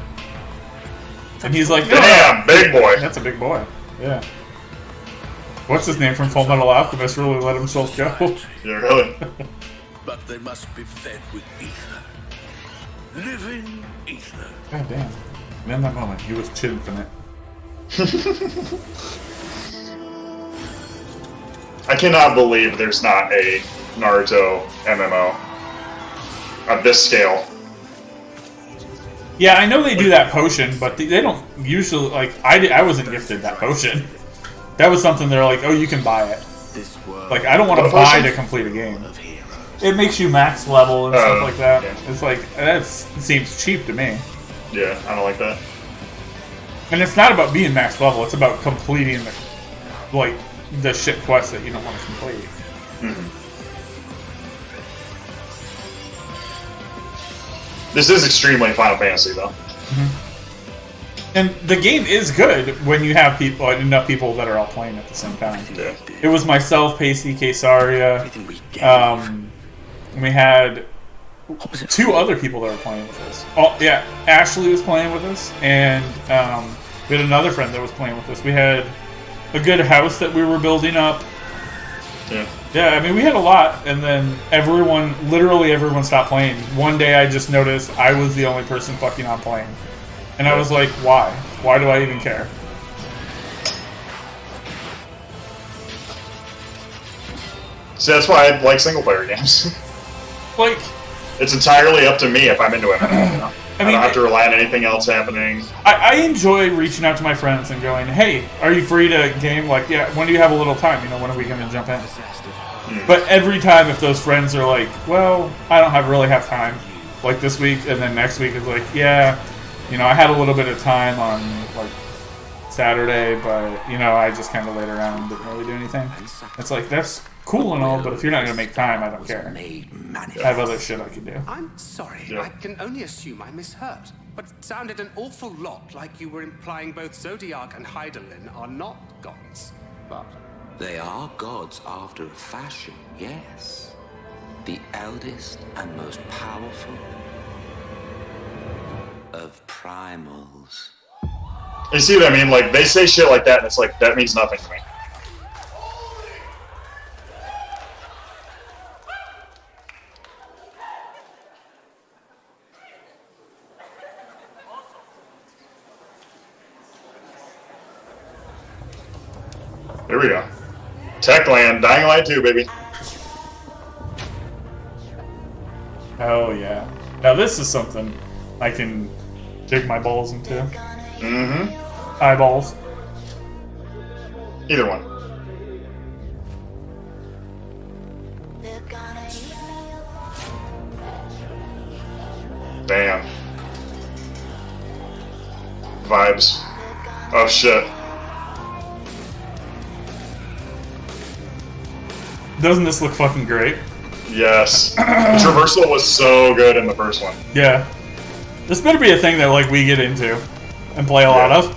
And he's like, damn, big boy. That's a big boy. Yeah. What's his name from Full Metal Alchemist really let himself go? Yeah, really. But they must be fed with ether. Living ether. God damn. And in that moment, he was chinfinite. I cannot believe there's not a Naruto MMO of this scale. Yeah, I know they do that potion, but they don't usually, like, I wasn't gifted that potion. That was something they're like, oh, you can buy it. Like, I don't want to buy to complete a game. It makes you max level and stuff like that. Yeah. It's like, that seems cheap to me. Yeah, I don't like that. And it's not about being max level, it's about completing the shit quest that you don't want to complete. Mm-hmm. This is extremely Final Fantasy, though. Mm-hmm. And the game is good when you have enough people that are all playing at the same time. Yeah. It was myself, Pacey, Casaria. We had 2 other people that were playing with us. Oh, yeah, Ashley was playing with us, and we had another friend that was playing with us. We had a good house that we were building up. Yeah. Yeah, I mean, we had a lot, and then literally everyone stopped playing. One day I just noticed I was the only person fucking on playing. And I was like, why? Why do I even care? See, that's why I like single-player games. Like, it's entirely up to me if I'm into it. You know? I don't have to rely on anything else happening. I enjoy reaching out to my friends and going, hey, are you free to game? Like, yeah, when do you have a little time? You know, when are we going to jump in? But every time if those friends are like, well, I don't really have time, like this week, and then next week is like, yeah, you know, I had a little bit of time on, like, Saturday, but, you know, I just kind of laid around and didn't really do anything. It's like, that's cool and all, but if you're not going to make time, I don't care. I have other shit I can do. I'm sorry, I can only assume I misheard, but it sounded an awful lot like you were implying both Zodiac and Heidelin are not gods, but... They are gods after a fashion, yes. The eldest and most powerful of primals. You see what I mean? Like, they say shit like that, and it's like, that means nothing to me. Here we go. Techland, Dying Light 2, baby. Hell yeah. Now this is something I can dig my balls into. Mm-hmm. Eyeballs. Either one. Damn. Vibes. Oh shit. Doesn't this look fucking great? Yes. The traversal was so good in the first one. Yeah. This better be a thing that like we get into and play a lot of.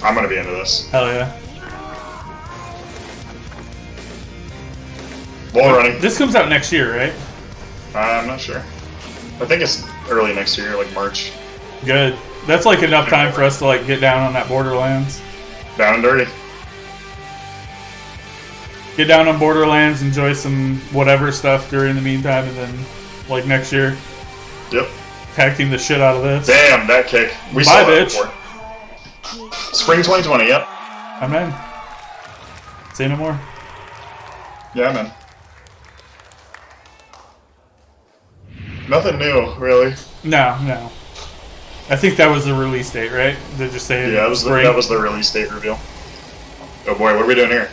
I'm gonna be into this. Hell yeah. Wall running. This comes out next year, right? I'm not sure. I think it's early next year, like March. Good. That's like enough time for us to like get down on that Borderlands. Down and dirty. Get down on Borderlands, enjoy some whatever stuff during the meantime, and then like next year. Yep. Tag team the shit out of this. Damn, that kick. We saw that before. Spring 2020, yep. I'm in. Say no more. Yeah, I'm in. Nothing new, really. No. I think that was the release date, right? They just say that was the release date reveal. Oh boy, what are we doing here?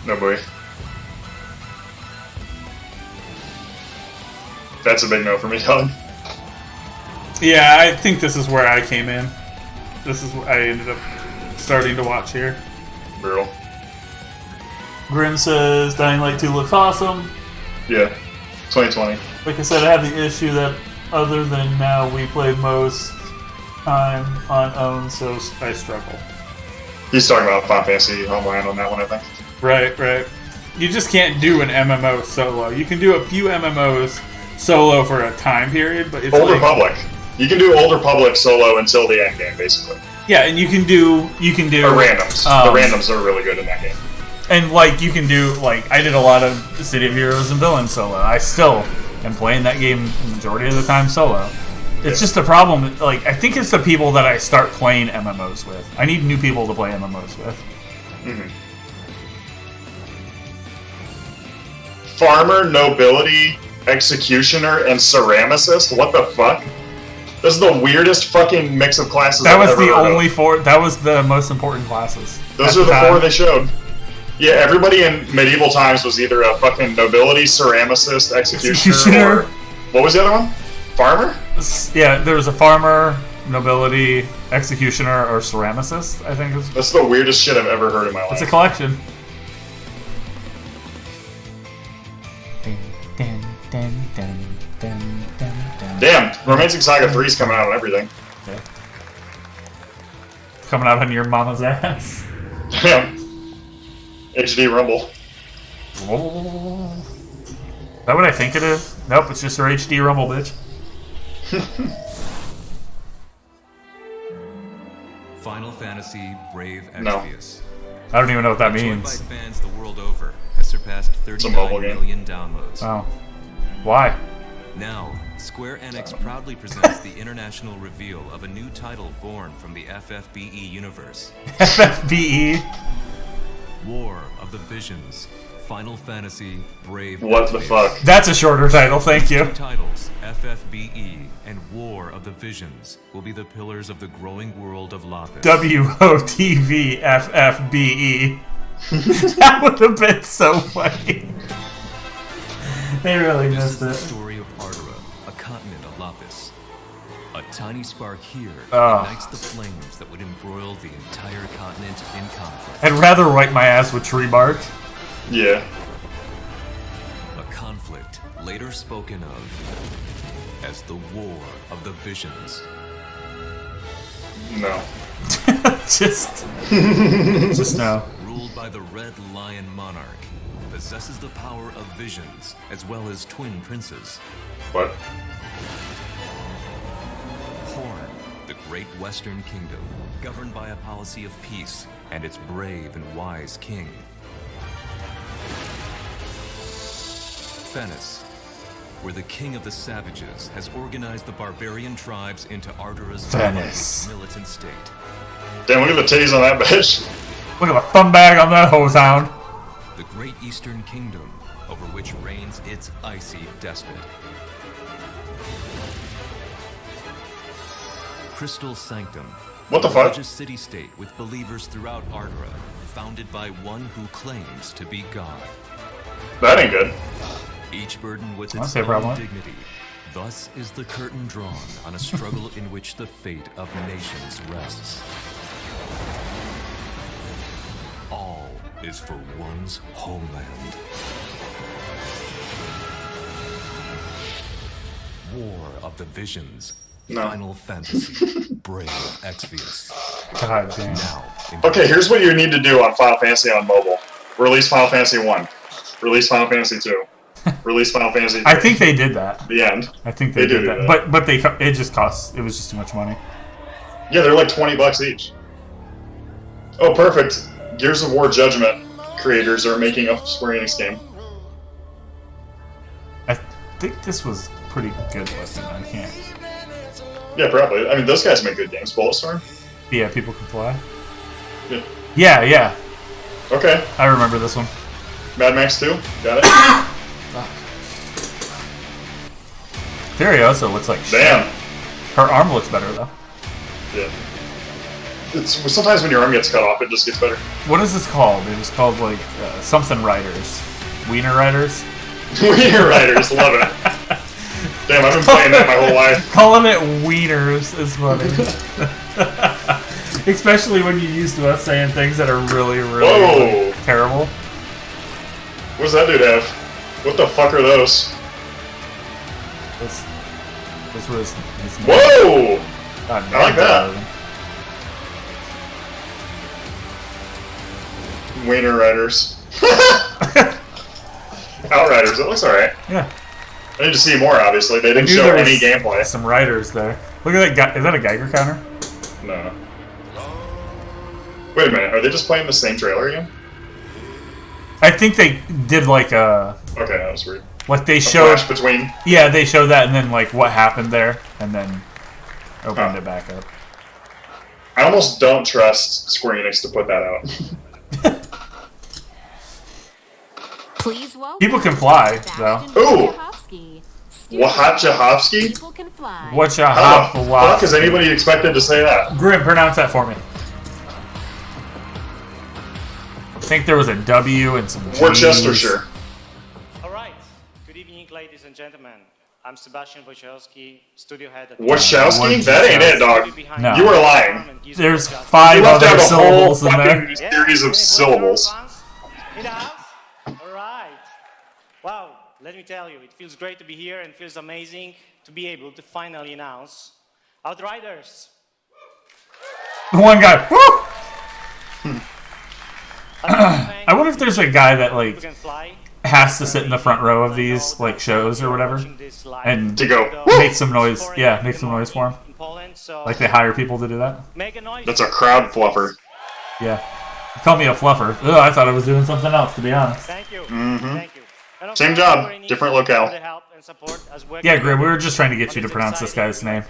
No boy. That's a big no for me, Doug. Yeah, I think this is where I came in. This is what I ended up starting to watch here. Brutal. Grim says Dying Light 2 looks awesome. Yeah, 2020. Like I said, I have the issue that other than now, we play most time on own, so I struggle. He's talking about Final Fantasy Homeland on that one, I think. Right. You just can't do an MMO solo. You can do a few MMOs solo for a time period, but it's Old like, Republic. You can do Old Republic solo until the end game, basically. Yeah, and you can do or randoms. The randoms are really good in that game. And like you can do I did a lot of City of Heroes and Villains solo. I still am playing that game the majority of the time solo. It's just the problem. I think it's the people that I start playing MMOs with. I need new people to play MMOs with. Mm-hmm. Farmer, Nobility, Executioner, and Ceramicist? What the fuck? This is the weirdest fucking mix of classes That I've was ever the heard only of. four. That was the most important classes. Those are the four they showed. Yeah, everybody in medieval times was either a fucking Nobility, Ceramicist, Executioner, or... What was the other one? Farmer? Yeah, there was a Farmer, Nobility, Executioner, or Ceramicist, I think. That's the weirdest shit I've ever heard in my life. It's a collection. Damn, Romantic Saga 3 is coming out on everything. Yeah. Coming out on your mama's ass. Damn. HD Rumble. Is that what I think it is? Nope, it's just our HD Rumble, bitch. Final Fantasy Brave Exvius. I don't even know what that Enjoyed means. by fans the world over, has surpassed 39 million downloads. Oh. Why? Now, Square Enix proudly presents the international reveal of a new title born from the FFBE universe. FFBE? War of the Visions. Final Fantasy Brave What the fuck? That's a shorter title, thank you. Two titles, FFBE and War of the Visions, will be the pillars of the growing world of Lapis. WOTVFFBE. That would have been so funny. They really missed it. The story of Ardora, a continent of Lapis. A tiny spark here ignites the flames that would embroil the entire continent in conflict. I'd rather wipe my ass with tree bark. Yeah. A conflict later spoken of as the War of the Visions. No. Just no. Ruled by the Red Lion Monarch, possesses the power of visions as well as twin princes. What? Horn, the great Western Kingdom, governed by a policy of peace and its brave and wise king. Fennis, where the king of the savages has organized the barbarian tribes into Ardura's Venice. militant state. Damn, look at the titties on that bitch. Look at the thumb bag on that hose hound. The great Eastern Kingdom, over which reigns its icy despot. Crystal Sanctum. What the a fuck? religious city-state with believers throughout Ardura, founded by one who claims to be God. That ain't good. Each burden with I'll its say own problem. dignity. Thus is the curtain drawn on a struggle in which the fate of nations rests. All is for one's homeland. War of the Visions. No. Final Fantasy. Brave Exvius. God damn. Now, Okay, here's what you need to do on Final Fantasy on mobile. Release Final Fantasy 1. Release Final Fantasy 2. Release Final Fantasy 3. I think they did that. The end. I think they did that. But it just cost. It was just too much money. Yeah, they're like $20 each. Oh, perfect. Gears of War Judgment creators are making a Square Enix game. I think this was pretty good looking. I can't. Yeah, probably. I mean, those guys make good games. Bulletstorm? Yeah, People Can Fly. Yeah. Yeah. Okay. I remember this one. Mad Max 2? Got it? Furiosa looks like shit. Damn. Her arm looks better though. Yeah. It's sometimes when your arm gets cut off, it just gets better. What is this called? It was called like something Riders. Wiener Riders? Wiener Riders, love it. Damn, I've been playing that my whole life. Calling it Wieners is funny. Especially when you're used to us saying things that are really, really terrible. What does that dude have? What the fuck are those? This was. Whoa! God, I like that. Wiener Riders. Outriders, it looks alright. Yeah. I need to see more, obviously. They didn't show any gameplay. Some riders there. Look at that guy. Is that a Geiger counter? No. Wait a minute, are they just playing the same trailer again? I think they did like a. Okay, that was weird. Like they a showed. Flash between. Yeah, they showed that and then like what happened there and then opened it back up. I almost don't trust Square Enix to put that out. Please welcome. People Can Fly, though. Ooh! Wachowski? People Can Fly. How the fuck is anybody expected to say that? Grim, pronounce that for me. I think there was a W and some G's. Worcestershire. Alright. Good evening, ladies and gentlemen. I'm Sebastian Wachowski, studio head at Wachowski? That ain't it, dog. No. You were lying. There's 5 other syllables in there. Series of syllables. In the house? Alright. Wow, let me tell you, it feels great to be here and feels amazing to be able to finally announce Outriders. One guy. Woo! I wonder if there's a guy that like has to sit in the front row of these like shows or whatever and to go make some noise. Yeah, make some noise for him. Like they hire people to do that. That's a crowd fluffer. Yeah. Call me a fluffer. Ugh, I thought I was doing something else, to be honest. Thank you. Mm-hmm. Thank you. Same job, different locale. Yeah, Grim, we were just trying to get you to pronounce this guy's name.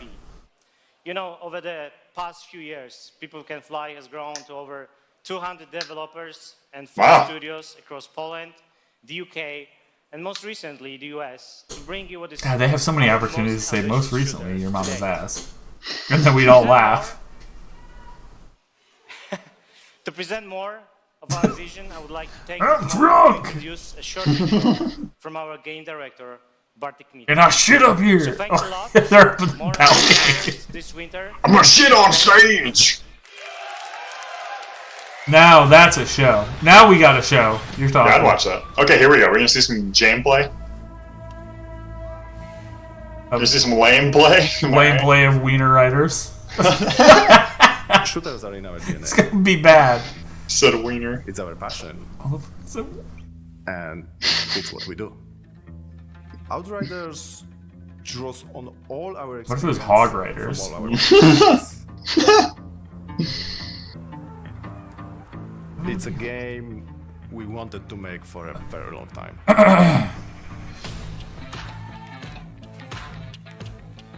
You know, over the past few years, People Can Fly has grown to over 200 developers and 4 studios across Poland, the UK, and most recently the US to bring you what is. God, they have so many opportunities to say most recently your mama's ass. And then we'd all laugh. To present more of our vision, I would like to take I'm this drunk! to introduce a short video from our game director, Bartek Mita. And I shit up here! So thanks a lot. They're More this winter. I'm gonna shit on stage! Now that's a show. Now we got a show. You're talking. Yeah, I'd watch that. Okay, here we go. We're gonna see some gameplay. Gonna see some lame play. Lame play of Wiener Riders. Shooters are in our DNA. It's gonna be bad. Said Wiener. It's our passion. And it's what we do. Outriders draws on all our What if it was Hog Riders? It's a game we wanted to make for a very long time.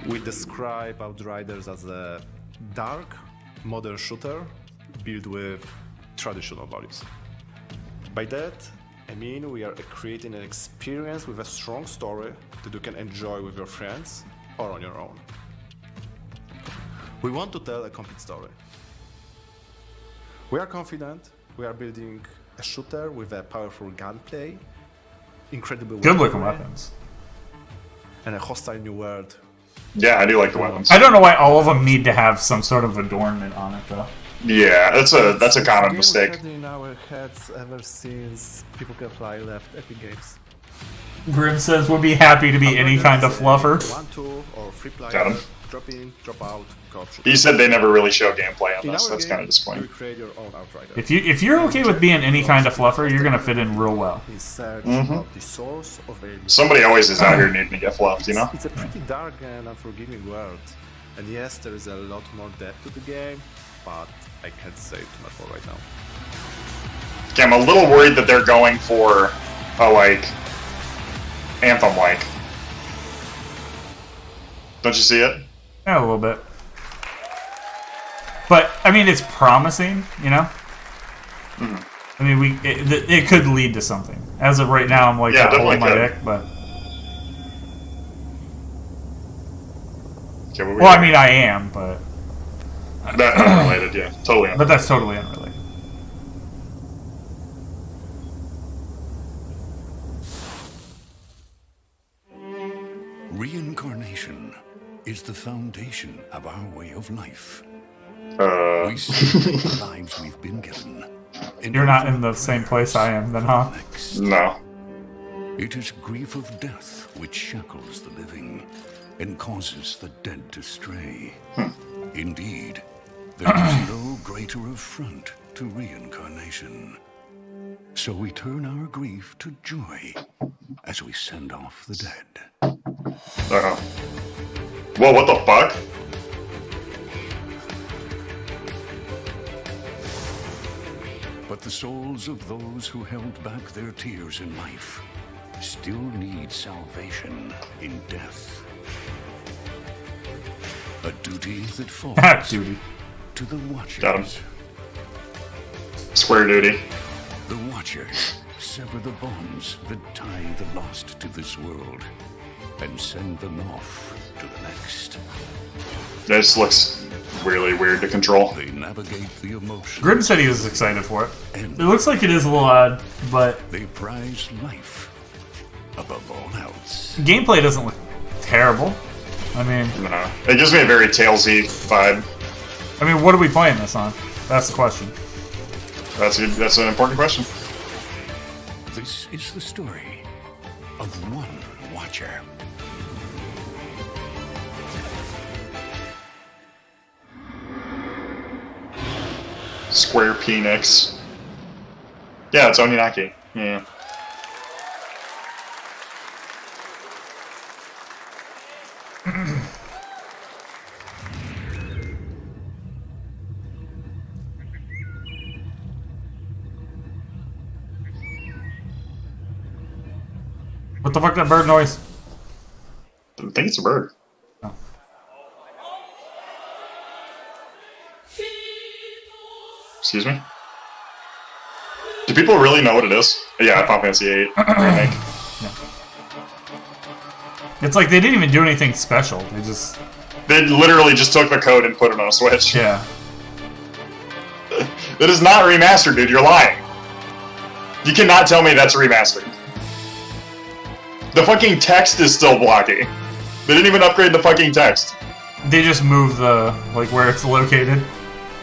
We describe Outriders as a dark, modern shooter built with traditional values. By that, I mean we are creating an experience with a strong story that you can enjoy with your friends or on your own. We want to tell a complete story. We are confident we are building a shooter with a powerful gunplay, incredible good-looking weapons, and a hostile new world. Yeah, I do like the weapons. I don't know why all of them need to have some sort of adornment on it, though. Yeah, that's a common mistake. It's in our heads ever since People Can Fly left Epic Games. Grim says we'll be happy to be any kind of fluffer. 1-2 or free player, Got him. drop in, drop out, go through. He said they never really show gameplay on In this. our That's game, kind of disappointing. you create your own Outrider. If you're okay with being any kind of fluffer, you're gonna fit in real well. In search of the source of a... Somebody always is out here needing to get fluffed, you know? It's a pretty dark and unforgiving world. And yes, there is a lot more depth to the game, but I can't say too much more right now. Okay, I'm a little worried that they're going for a, like, Anthem-like. Don't you see it? Yeah, a little bit. But, I mean, it's promising, you know? I mean, it could lead to something. As of right now, I'm like, Yeah, holding my definitely dick, but... Okay, Well, I mean, I am, but... That unrelated, yeah. Totally unrelated. But that's totally unrelated. Reincarnation is the foundation of our way of life. We see the lives we've been given. You're not in the same place I am, then, huh? No. It is grief of death which shackles the living and causes the dead to stray. Indeed, there is no greater affront to reincarnation. So we turn our grief to joy as we send off the dead. Whoa, what the fuck? But the souls of those who held back their tears in life still need salvation in death. A duty that falls to the Watchers. Got him. Square duty. The Watchers sever the bonds that tie the lost to this world and send them off to the next. This looks really weird to control. They navigate the emotions. Grim said he was excited for it. It looks like it is a little odd, but... They prize life above all else. Gameplay doesn't look terrible. I mean... No. It gives me a very Tales-y vibe. I mean, what are we playing this on? That's the question. That's an important question. This is the story of one Watcher. Square Penix. Yeah, it's Oninaki. Yeah. What the fuck, that bird noise? I think it's a bird. Oh. Excuse me? Do people really know what it is? Yeah, Final Fantasy VIII remake. It's like they didn't even do anything special. They literally just took the code and put it on a Switch. Yeah. It is not remastered, dude. You're lying. You cannot tell me that's remastered. The fucking text is still blocky. They didn't even upgrade the fucking text. They just moved the, like, where it's located.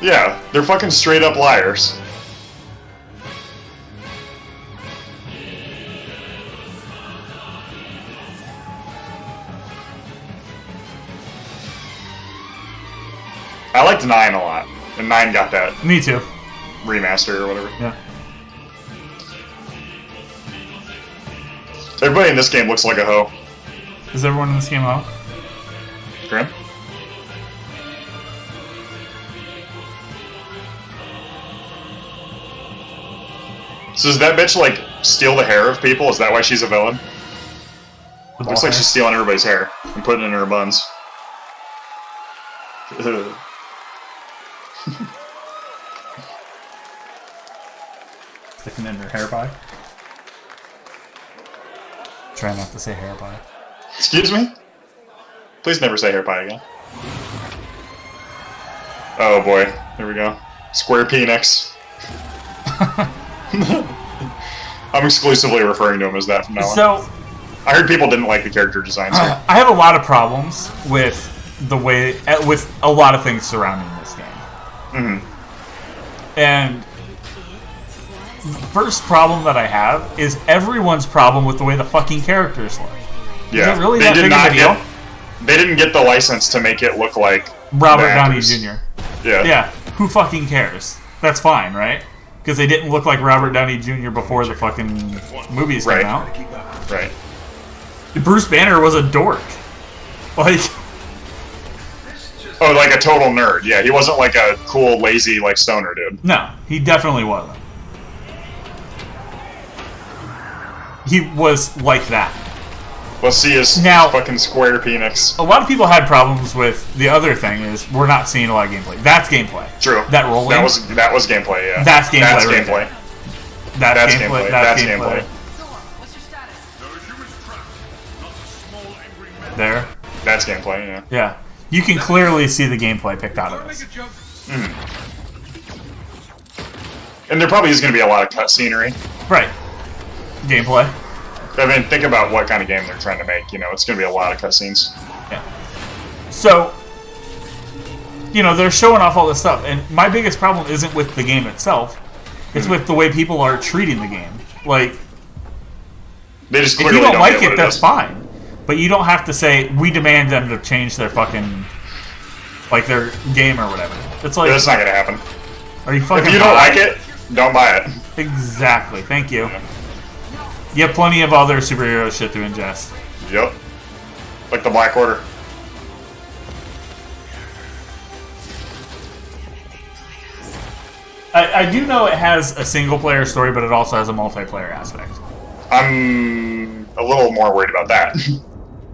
Yeah, they're fucking straight up liars. I liked 9 a lot, and 9 got that. Me too. Remaster or whatever. Yeah. Everybody in this game looks like a hoe. Is everyone in this game a hoe? Grim? So does that bitch, like, steal the hair of people? Is that why she's a villain? It looks like she's stealing everybody's hair and putting it in her buns. Sticking in her hair pie. Try not to say hair pie. Excuse me? Please never say hair pie again. Oh boy, here we go. Square Enix. I'm exclusively referring to him as that from now on. So, I heard people didn't like the character designs. I have a lot of problems with the way, with a lot of things surrounding this game. And the first problem that I have is everyone's problem with the way the fucking characters look. Yeah, is it really that big of a deal? They didn't get the license to make it look like Robert Downey Jr. Yeah. Yeah, who fucking cares? That's fine, right? Because they didn't look like Robert Downey Jr. before the fucking movies came out. Right. Bruce Banner was a dork. Like... Oh, like a total nerd. Yeah, he wasn't like a cool, lazy, like, stoner dude. No, he definitely wasn't. He was like that. Let's see his fucking square Enix. A lot of people had problems with the other thing is we're not seeing a lot of gameplay. That's gameplay. True. That rolling. That was gameplay, yeah. That's gameplay. That's right gameplay. There. That's gameplay. That's gameplay. There. That's gameplay, yeah. Yeah. You can clearly see the gameplay picked out of this. And there probably is going to be a lot of cutscenery. Right. Gameplay. I mean, think about what kind of game they're trying to make. You know, it's going to be a lot of cutscenes. Yeah. So, you know, they're showing off all this stuff, and my biggest problem isn't with the game itself. It's with the way people are treating the game. Like, they just if you don't like it, that's fine. But you don't have to say, we demand them to change their fucking, like, their game or whatever. It's like... That's not going to happen. Are you fucking... If you don't like it, don't buy it. Exactly. Thank you. You have plenty of other superhero shit to ingest. Yep. Like the Black Order. I do know it has a single-player story, but it also has a multiplayer aspect. I'm a little more worried about that.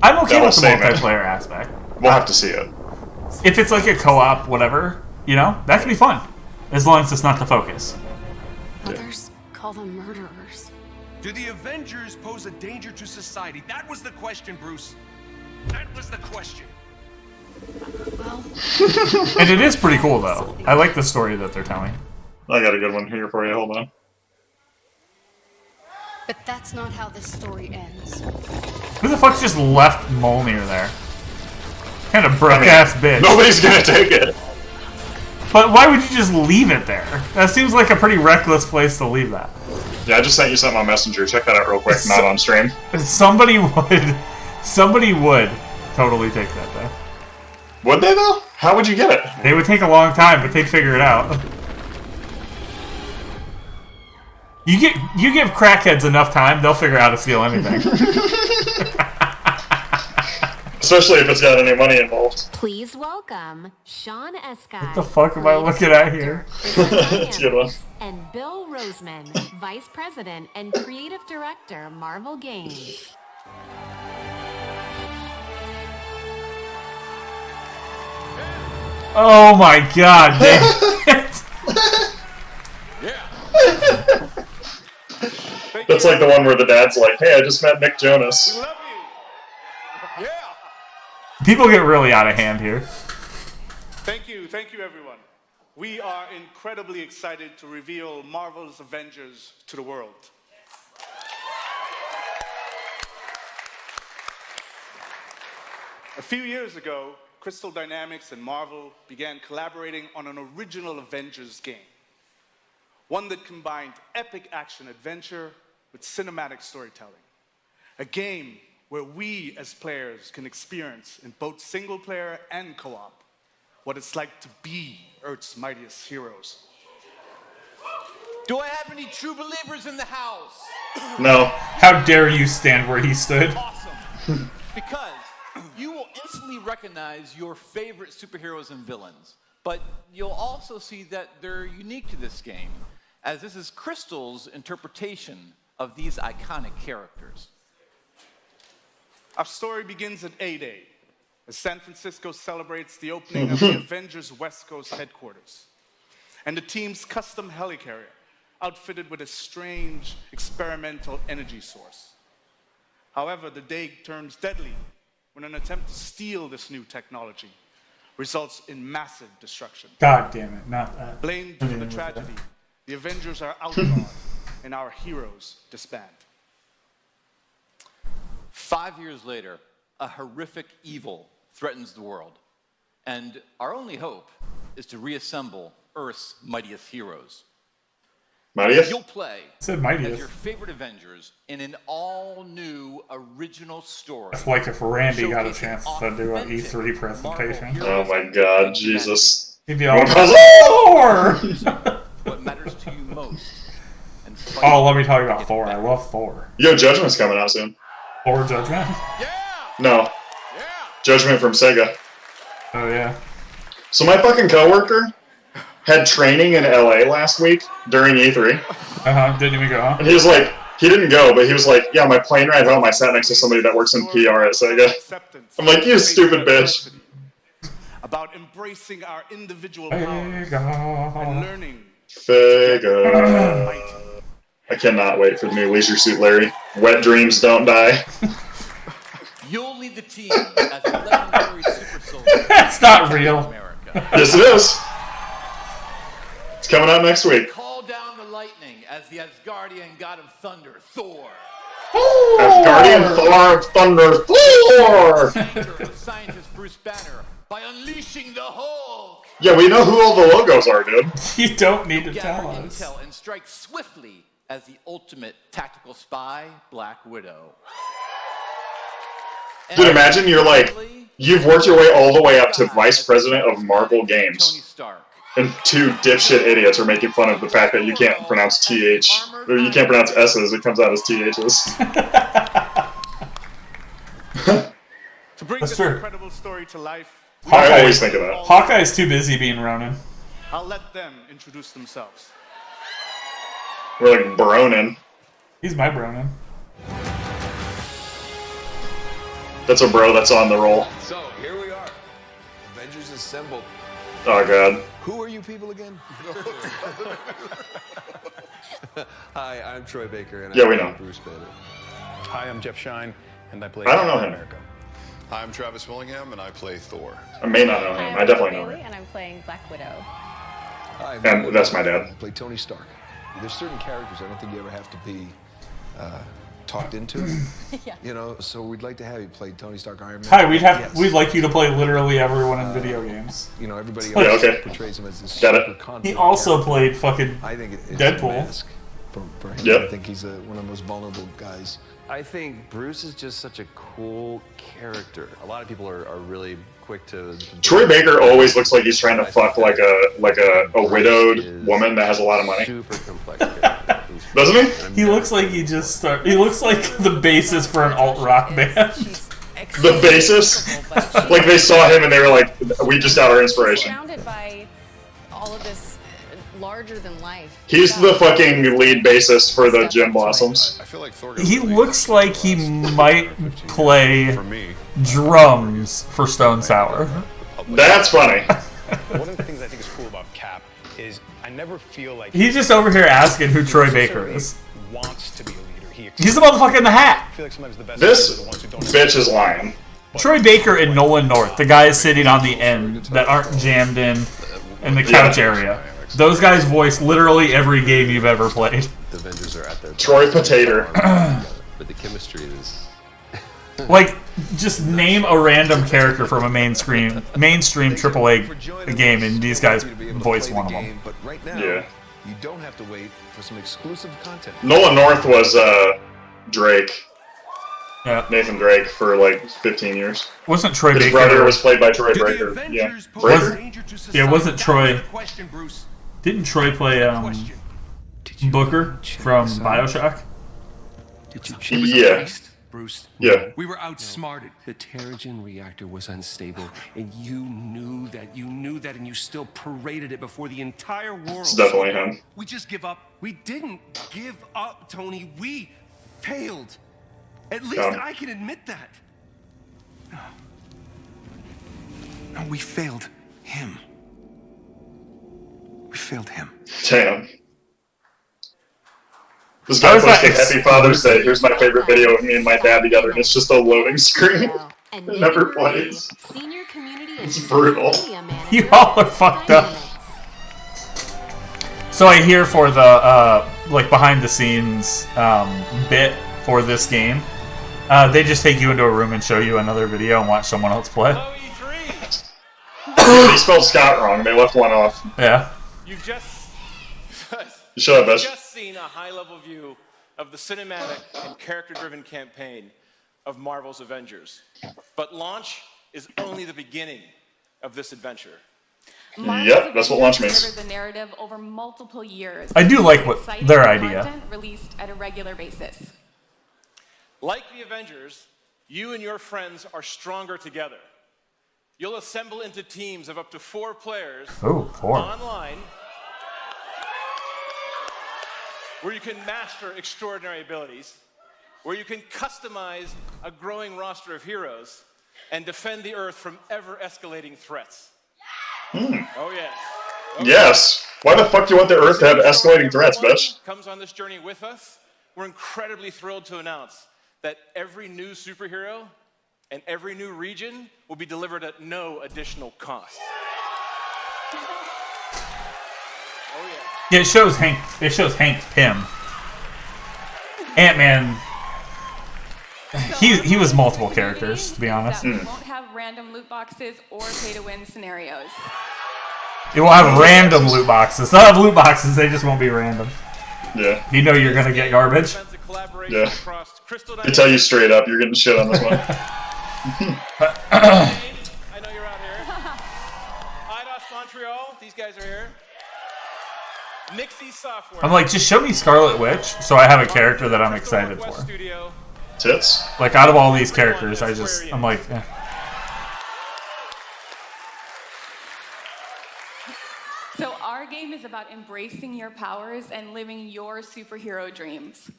I'm okay with the multiplayer aspect. We'll have to see it. If it's like a co-op, whatever, you know, that can be fun. As long as it's not the focus. Others call them murderers. Do the Avengers pose a danger to society? That was the question, Bruce. That was the question. Well... And it is pretty cool, though. I like the story that they're telling. I got a good one here for you. Hold on. But that's not how this story ends. Who the fuck just left Mjolnir there? Kind of broke-ass bitch. Nobody's gonna take it. But why would you just leave it there? That seems like a pretty reckless place to leave that. Yeah, I just sent you something on Messenger. Check that out real quick. Not on stream. Somebody would totally take that, though. Would they, though? How would you get it? They would take a long time, but they'd figure it out. You give crackheads enough time, they'll figure out how to steal anything. Especially if it's got any money involved. Please welcome Sean Eskai. What the fuck am I looking at here? That's a good one. And Bill Roseman, Vice President and Creative Director, Marvel Games. Oh my god, damn it. That's like the one where the dad's like, hey, I just met Nick Jonas. We love you. Yeah. People get really out of hand here. Thank you, everyone. We are incredibly excited to reveal Marvel's Avengers to the world. A few years ago, Crystal Dynamics and Marvel began collaborating on an original Avengers game. One that combined epic action-adventure with cinematic storytelling. A game where we as players can experience in both single-player and co-op what it's like to be Earth's mightiest heroes. Do I have any true believers in the house? No. How dare you stand where he stood? Awesome. Because you will instantly recognize your favorite superheroes and villains, but you'll also see that they're unique to this game, as this is Crystal's interpretation of these iconic characters. Our story begins at A-Day, as San Francisco celebrates the opening of the Avengers West Coast headquarters and the team's custom helicarrier, outfitted with a strange experimental energy source. However, the day turns deadly when an attempt to steal this new technology results in massive destruction. God damn it, not that. Blamed for the tragedy, the Avengers are outlawed and our heroes disband. 5 years later, a horrific evil threatens the world, and our only hope is to reassemble Earth's mightiest heroes. Mightiest? You'll play said mightiest. as your favorite Avengers in an all-new original story. It's like if Randy got a chance to do an E3 presentation. Oh my god, Jesus. He'd be all, Thor! What matters to you most? Oh, let me talk about Thor. I love Thor. Yo, Judgment's coming out soon. Thor Judgment? No. Judgment from Sega. Oh, yeah. So my fucking coworker had training in LA last week during E3. Didn't even go, huh? And he was like, he didn't go, but he was like, yeah, my plane ride home, I sat next to somebody that works in PR at Sega. I'm like, you stupid bitch. About embracing our individual powers and learning. Sega. I cannot wait for the new Leisure Suit Larry. Wet dreams don't die. You'll lead the team as a legendary super soldier. That's not real. Yes, it is. It's coming out next week. Call down the lightning as the Asgardian god of thunder, Thor. Asgardian Thor of Thunder, Thor! Scientist Bruce Banner by unleashing the Hulk. Yeah, we know who all the logos are, dude. You don't need to Gather tell us. intel and strike swiftly as the ultimate tactical spy, Black Widow. Dude, imagine you're like, you've worked your way all the way up to Vice President of Marvel Games. And two dipshit idiots are making fun of the fact that you can't pronounce TH, or you can't pronounce S's, it comes out as TH's. To bring That's this true. incredible story to life, I always think of that. Hawkeye's too busy being Ronin. I'll let them introduce themselves. We're like Bronin. He's my Bronin. That's a bro that's on the roll. So, here we are. Avengers assembled. Oh god. Who are you people again? Hi, I'm Troy Baker, and Yeah, I'm we know. Bruce Banner. Hi, I'm Jeff Shine, and I play I don't know him. America. Hi, I'm Travis Willingham, and I play Thor. I may not know him. I definitely know him. And I'm playing Black Widow. Hi, And that's my dad. I play Tony Stark. There's certain characters I don't think you ever have to be talked into. Yeah. You know, so we'd like to have you play Tony Stark, Iron Man. Hi, we'd Yes. like you to play literally everyone in video games. You know, everybody Yeah, else okay. portrays him as this Got it. super confident He also character. played fucking I think it's Deadpool. a mask for him. Yep. I think he's one of the most vulnerable guys. I think Bruce is just such a cool character. A lot of people are really quick to... Troy Baker always looks like he's trying to fuck like a widowed woman that has a lot of money. Super complex character. Doesn't he? He looks like he just started. He looks like the bassist for an alt rock band. The bassist? Like they saw him and they were like, we just got our inspiration. Surrounded by all of this larger than life. He's the fucking lead bassist for the Gin Blossoms. I feel like Thor. He looks like he might play drums for Stone Sour. That's funny. One of the things I think is cool about Cap is I never feel like He's just over here asking who Troy Baker is. wants to be a leader. He's the motherfucker in the hat. I feel like sometimes the best This leaders are the ones who don't bitch is lying. Troy Baker and Nolan North, the guys sitting on the end that aren't jammed in the couch area. Those guys voice literally every game you've ever played. The Avengers are at their... Troy Potato. But the chemistry is... Like, just name a random character from a mainstream AAA game, and these guys voice one of them. But right now, Yeah. you don't have to wait for some exclusive content. Nolan North was Drake. Yeah. Nathan Drake for like 15 years. Wasn't Troy His Baker... brother was played by Troy Baker. Yeah. Wasn't Troy... Didn't Troy play Booker from Bioshock? Yeah. Bruce. Yeah. We were outsmarted. The Terrigen reactor was unstable, and you knew that, and you still paraded it before the entire world. It's definitely him. We just give up. We didn't give up, Tony. We failed. At least I can admit that. No, we failed him. We failed him. Damn. This guy posted Happy Father's Day. Here's my favorite video of me and my dad together, and it's just a loading screen. It never plays. It's brutal. You all are fucked up. So I hear for the like behind the scenes bit for this game, they just take you into a room and show you another video and watch someone else play. Yeah, they spelled Scott wrong. They left one off. Yeah. You've just seen a high-level view of the cinematic and character-driven campaign of Marvel's Avengers. But launch is only the beginning of this adventure. Yep, that's what launch means. The narrative over multiple years. I do like what their idea. Content released at a regular basis. Like the Avengers, you and your friends are stronger together. You'll assemble into teams of up to 4 players online, where you can master extraordinary abilities, where you can customize a growing roster of heroes, and defend the Earth from ever-escalating threats. Oh, yes. Okay. Yes. Why the fuck do you want the Earth to have escalating threats, bitch? Comes on this journey with us. We're incredibly thrilled to announce that every new superhero and every new region will be delivered at no additional cost. Oh, yeah. Yeah, it shows Hank Pym. Ant-Man. He was multiple characters, to be honest. We won't have random loot boxes or pay-to-win scenarios. It will have random loot boxes. They'll have loot boxes, they just won't be random. Yeah. You know you're gonna get garbage. Yeah. They tell you straight up, you're getting shit on this one. I know you're out here. IDOS Montreal, these guys are here. Nixie Software. I'm like, just show me Scarlet Witch, so I have a character that I'm excited for. Tits. Like, out of all these characters, I'm like, eh. So our game is about embracing your powers and living your superhero dreams.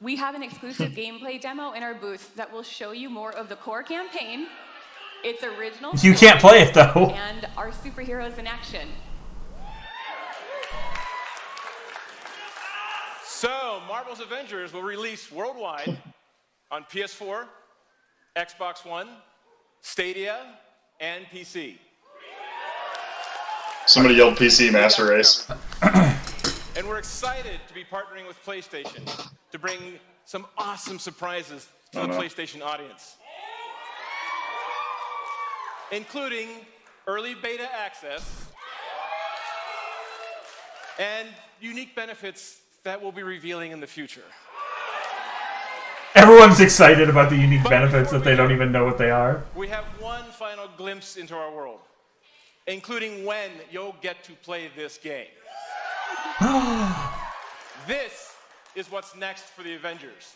We have an exclusive gameplay demo in our booth that will show you more of the core campaign, its original You can't play it, though. and our superheroes in action. So, Marvel's Avengers will release worldwide on PS4, Xbox One, Stadia, and PC. Somebody yelled PC Master Race. And we're excited to be partnering with PlayStation to bring some awesome surprises to the PlayStation audience, including early beta access and unique benefits that we'll be revealing in the future. Everyone's excited about the unique benefits that they don't even know what they are. We have one final glimpse into our world, including when you'll get to play this game. This is what's next for the Avengers.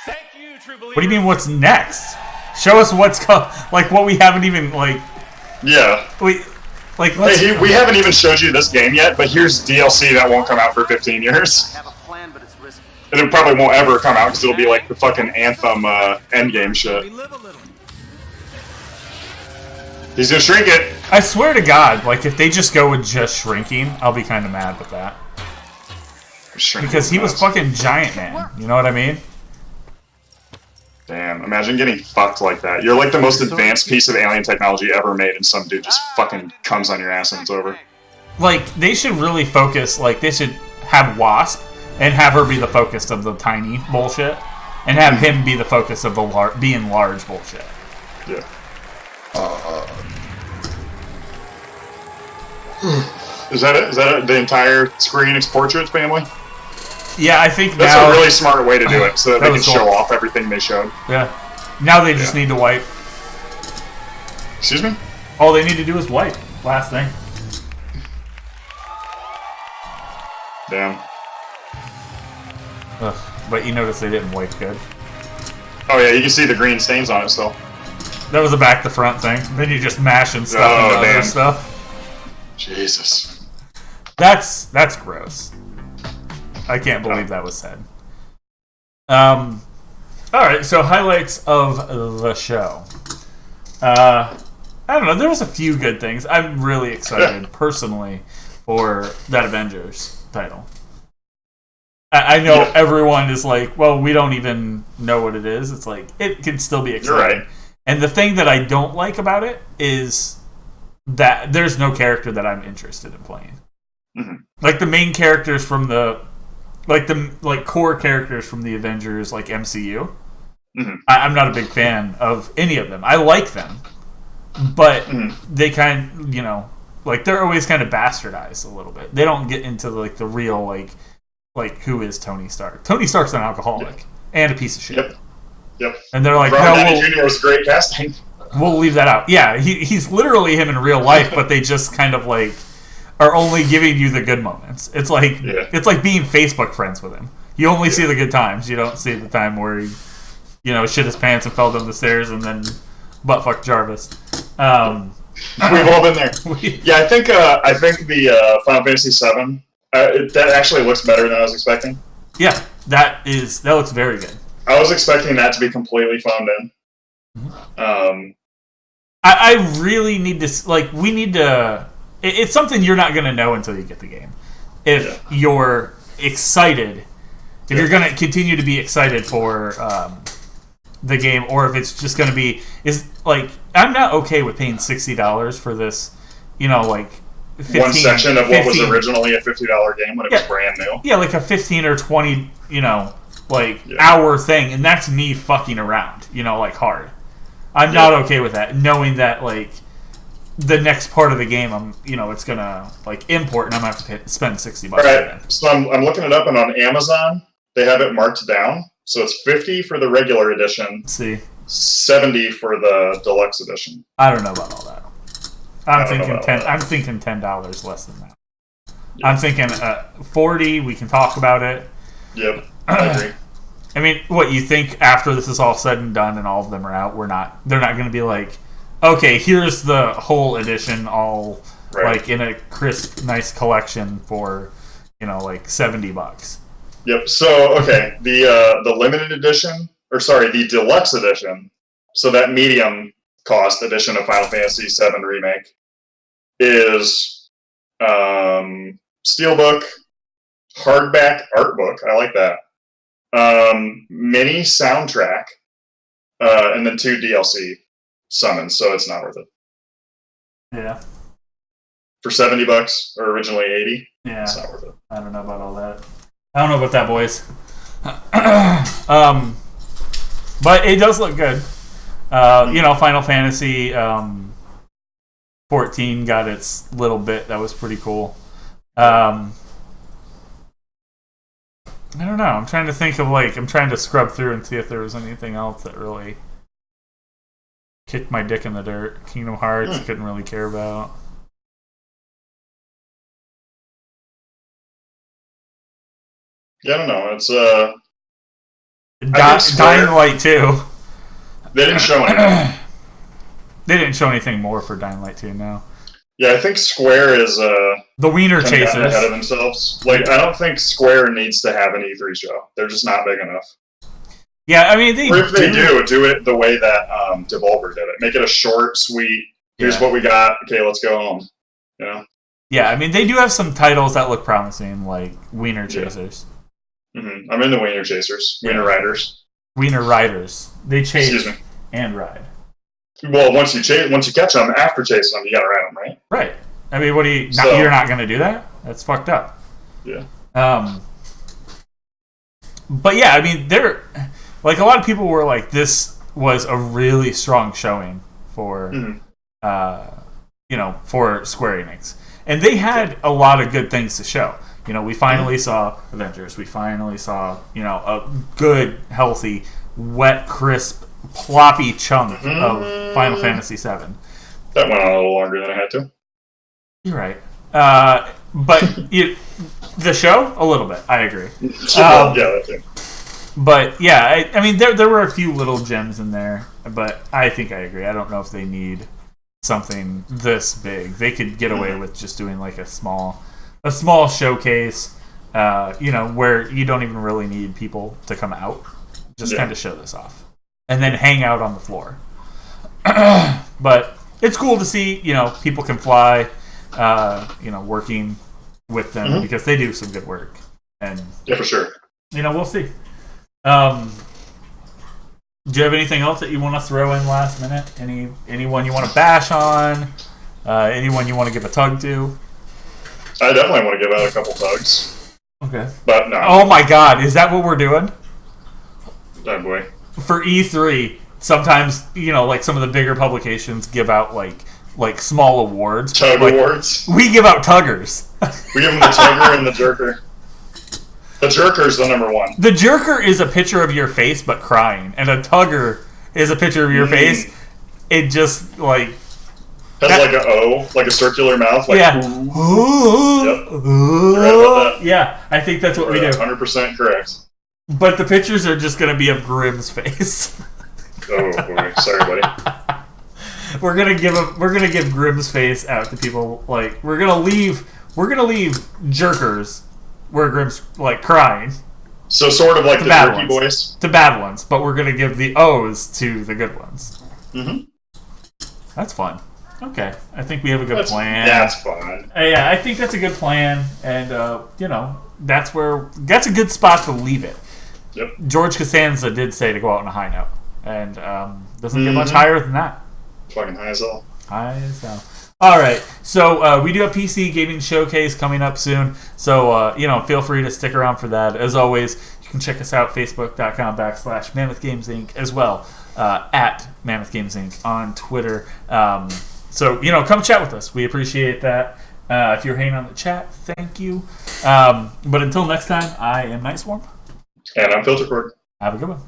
Thank you, true believers. What do you mean, what's next? Show us what's like what we haven't even Yeah. We haven't even showed you this game yet, but here's DLC that won't come out for 15 years. And it probably won't ever come out because it'll be like the fucking Anthem endgame shit. He's gonna shrink it. I swear to God, like if they just go with just shrinking, I'll be kind of mad with that. Because he was fucking Giant Man. You know what I mean? Damn, imagine getting fucked like that. You're like the most advanced piece of alien technology ever made, and some dude just fucking comes on your ass and it's over. Like, they should really focus, like, they should have Wasp and have her be the focus of the tiny bullshit, and have him be the focus of the being large bullshit. Yeah. Is that it? Is that it? The entire screen is Portraits family? Yeah, I think that's now, a really smart way to do it, so that they can cool. show off everything they showed. Yeah. Now they just need to wipe. Excuse me? All they need to do is wipe. Last thing. Damn. Ugh, but you notice they didn't wipe good. Oh yeah, you can see the green stains on it still. That was a back to front thing. Then you're just mashing stuff into other stuff. Jesus. That's gross. I can't believe that was said. Alright, so highlights of the show. I don't know. There was a few good things. I'm really excited personally for that Avengers title. I know everyone is like, well, we don't even know what it is. It's like, it can still be exciting. You're right. And the thing that I don't like about it is that there's no character that I'm interested in playing. Mm-hmm. Like the main characters from the core characters from the Avengers, like MCU. Mm-hmm. I'm not a big fan of any of them. I like them, but they they're always kind of bastardized a little bit. They don't get into like the real like who is Tony Stark. Tony Stark's an alcoholic and a piece of shit. Yep. And they're like, Robert Downey Jr. was great casting. We'll leave that out. Yeah, he's literally him in real life, but they just kind of like are only giving you the good moments. It's like being Facebook friends with him. You only see the good times. You don't see the time where he, shit his pants and fell down the stairs and then buttfuck Jarvis. We've all been there. Yeah, I think the Final Fantasy VII that actually looks better than I was expecting. Yeah, that looks very good. I was expecting that to be completely phoned in. I really need to we need to. It's something you're not going to know until you get the game. If you're excited, if you're going to continue to be excited for the game, or if it's just going to be I'm not okay with paying $60 for this. 15, one section of 15, what was originally a $50 game when it was brand new. Yeah, like a 15 or 20, hour thing, and that's me fucking around, hard. I'm not okay with that, knowing that the next part of the game, it's gonna import, and I'm gonna have to spend $60. All right, so I'm looking it up, and on Amazon they have it marked down, so it's $50 for the regular edition. Let's see, $70 for the deluxe edition. I don't know about all that. I'm thinking $10 less than that. Yeah. I'm thinking $40. We can talk about it. Yep, I agree. I mean, what you think after this is all said and done and all of them are out? They're not going to be like, okay, here's the whole edition, all in a crisp, nice collection for $70. Yep. So okay, the limited edition, the deluxe edition. So that medium cost edition of Final Fantasy VII Remake is steelbook, hardback art book. I like that. Mini soundtrack, and then 2 DLC summons. So it's not worth it. Yeah. For $70 or originally $80. Yeah. It's not worth it. I don't know about all that. I don't know about that, boys. But it does look good. Final Fantasy 14 got its little bit. That was pretty cool. I don't know. I'm trying to think of I'm trying to scrub through and see if there was anything else that really kicked my dick in the dirt. Kingdom Hearts, couldn't really care about. Yeah, I don't know. It's Dying Light 2. They didn't show anything. They didn't show anything more for Dying Light 2, no. Yeah, I think Square is the Wiener Chasers ahead of themselves. I don't think Square needs to have an E3 show. They're just not big enough. Yeah, I mean, or if they do it the way that Devolver did it. Make it a short, sweet. Here's what we got. Okay, let's go home. Yeah, I mean, they do have some titles that look promising, like Wiener Chasers. Mm-hmm. I'm into Wiener Chasers. Wiener Riders. Wiener Riders. They chase and ride. Well, once you catch them, after chasing them, you gotta ride them, right? Right. I mean, what do you? You're not gonna do that? That's fucked up. Yeah. But yeah, I mean, a lot of people were like, this was a really strong showing for, for Square Enix, and they had a lot of good things to show. We finally saw Avengers. We finally saw, a good, healthy, wet, crisp, ploppy chunk of Final Fantasy VII. That went on a little longer than I had to. You're right. But the show, a little bit. I agree. Yeah, that's it. But yeah, I mean, there were a few little gems in there, but I think I agree. I don't know if they need something this big. They could get away with just doing a small showcase, where you don't even really need people to come out. Just kind of show this off. And then hang out on the floor. But it's cool to see, people can fly, working with them because they do some good work. And yeah, for sure. We'll see. Do you have anything else that you want to throw in last minute? Anyone you want to bash on? Anyone you want to give a tug to? I definitely want to give out a couple tugs. Okay. But no. Oh my God, is that what we're doing? Oh boy. For E3, sometimes, like some of the bigger publications give out like small awards. Tug awards? We give out tuggers. We give them the tugger and the jerker. The jerker is the number one. The jerker is a picture of your face but crying, and a tugger is a picture of your face. It just like has like a O, like a circular mouth. Like, yeah. Ooh. Yep. You're right about that. Yeah, I think that's what we do. 100% correct. But the pictures are just going to be of Grimm's face. Oh boy, sorry, buddy. We're gonna give Grimm's face out to people. Like we're gonna leave jerkers where Grimm's like crying. So sort of like the jerky boys to bad ones, but we're gonna give the O's to the good ones. That's fun. Okay, I think we have a good plan. That's fun. Yeah, I think that's a good plan, and that's a good spot to leave it. Yep. George Costanza did say to go out on a high note, and doesn't get much higher than that. Fucking high as hell. High as hell. All right, so we do have PC Gaming Showcase coming up soon, so feel free to stick around for that. As always, you can check us out facebook.com/Mammoth Games Inc. as well at Mammoth Games Inc. on Twitter. So come chat with us. We appreciate that. If you're hanging on the chat, thank you. But until next time, I am Night Swarm. And I'm Filtercord. Have a good one.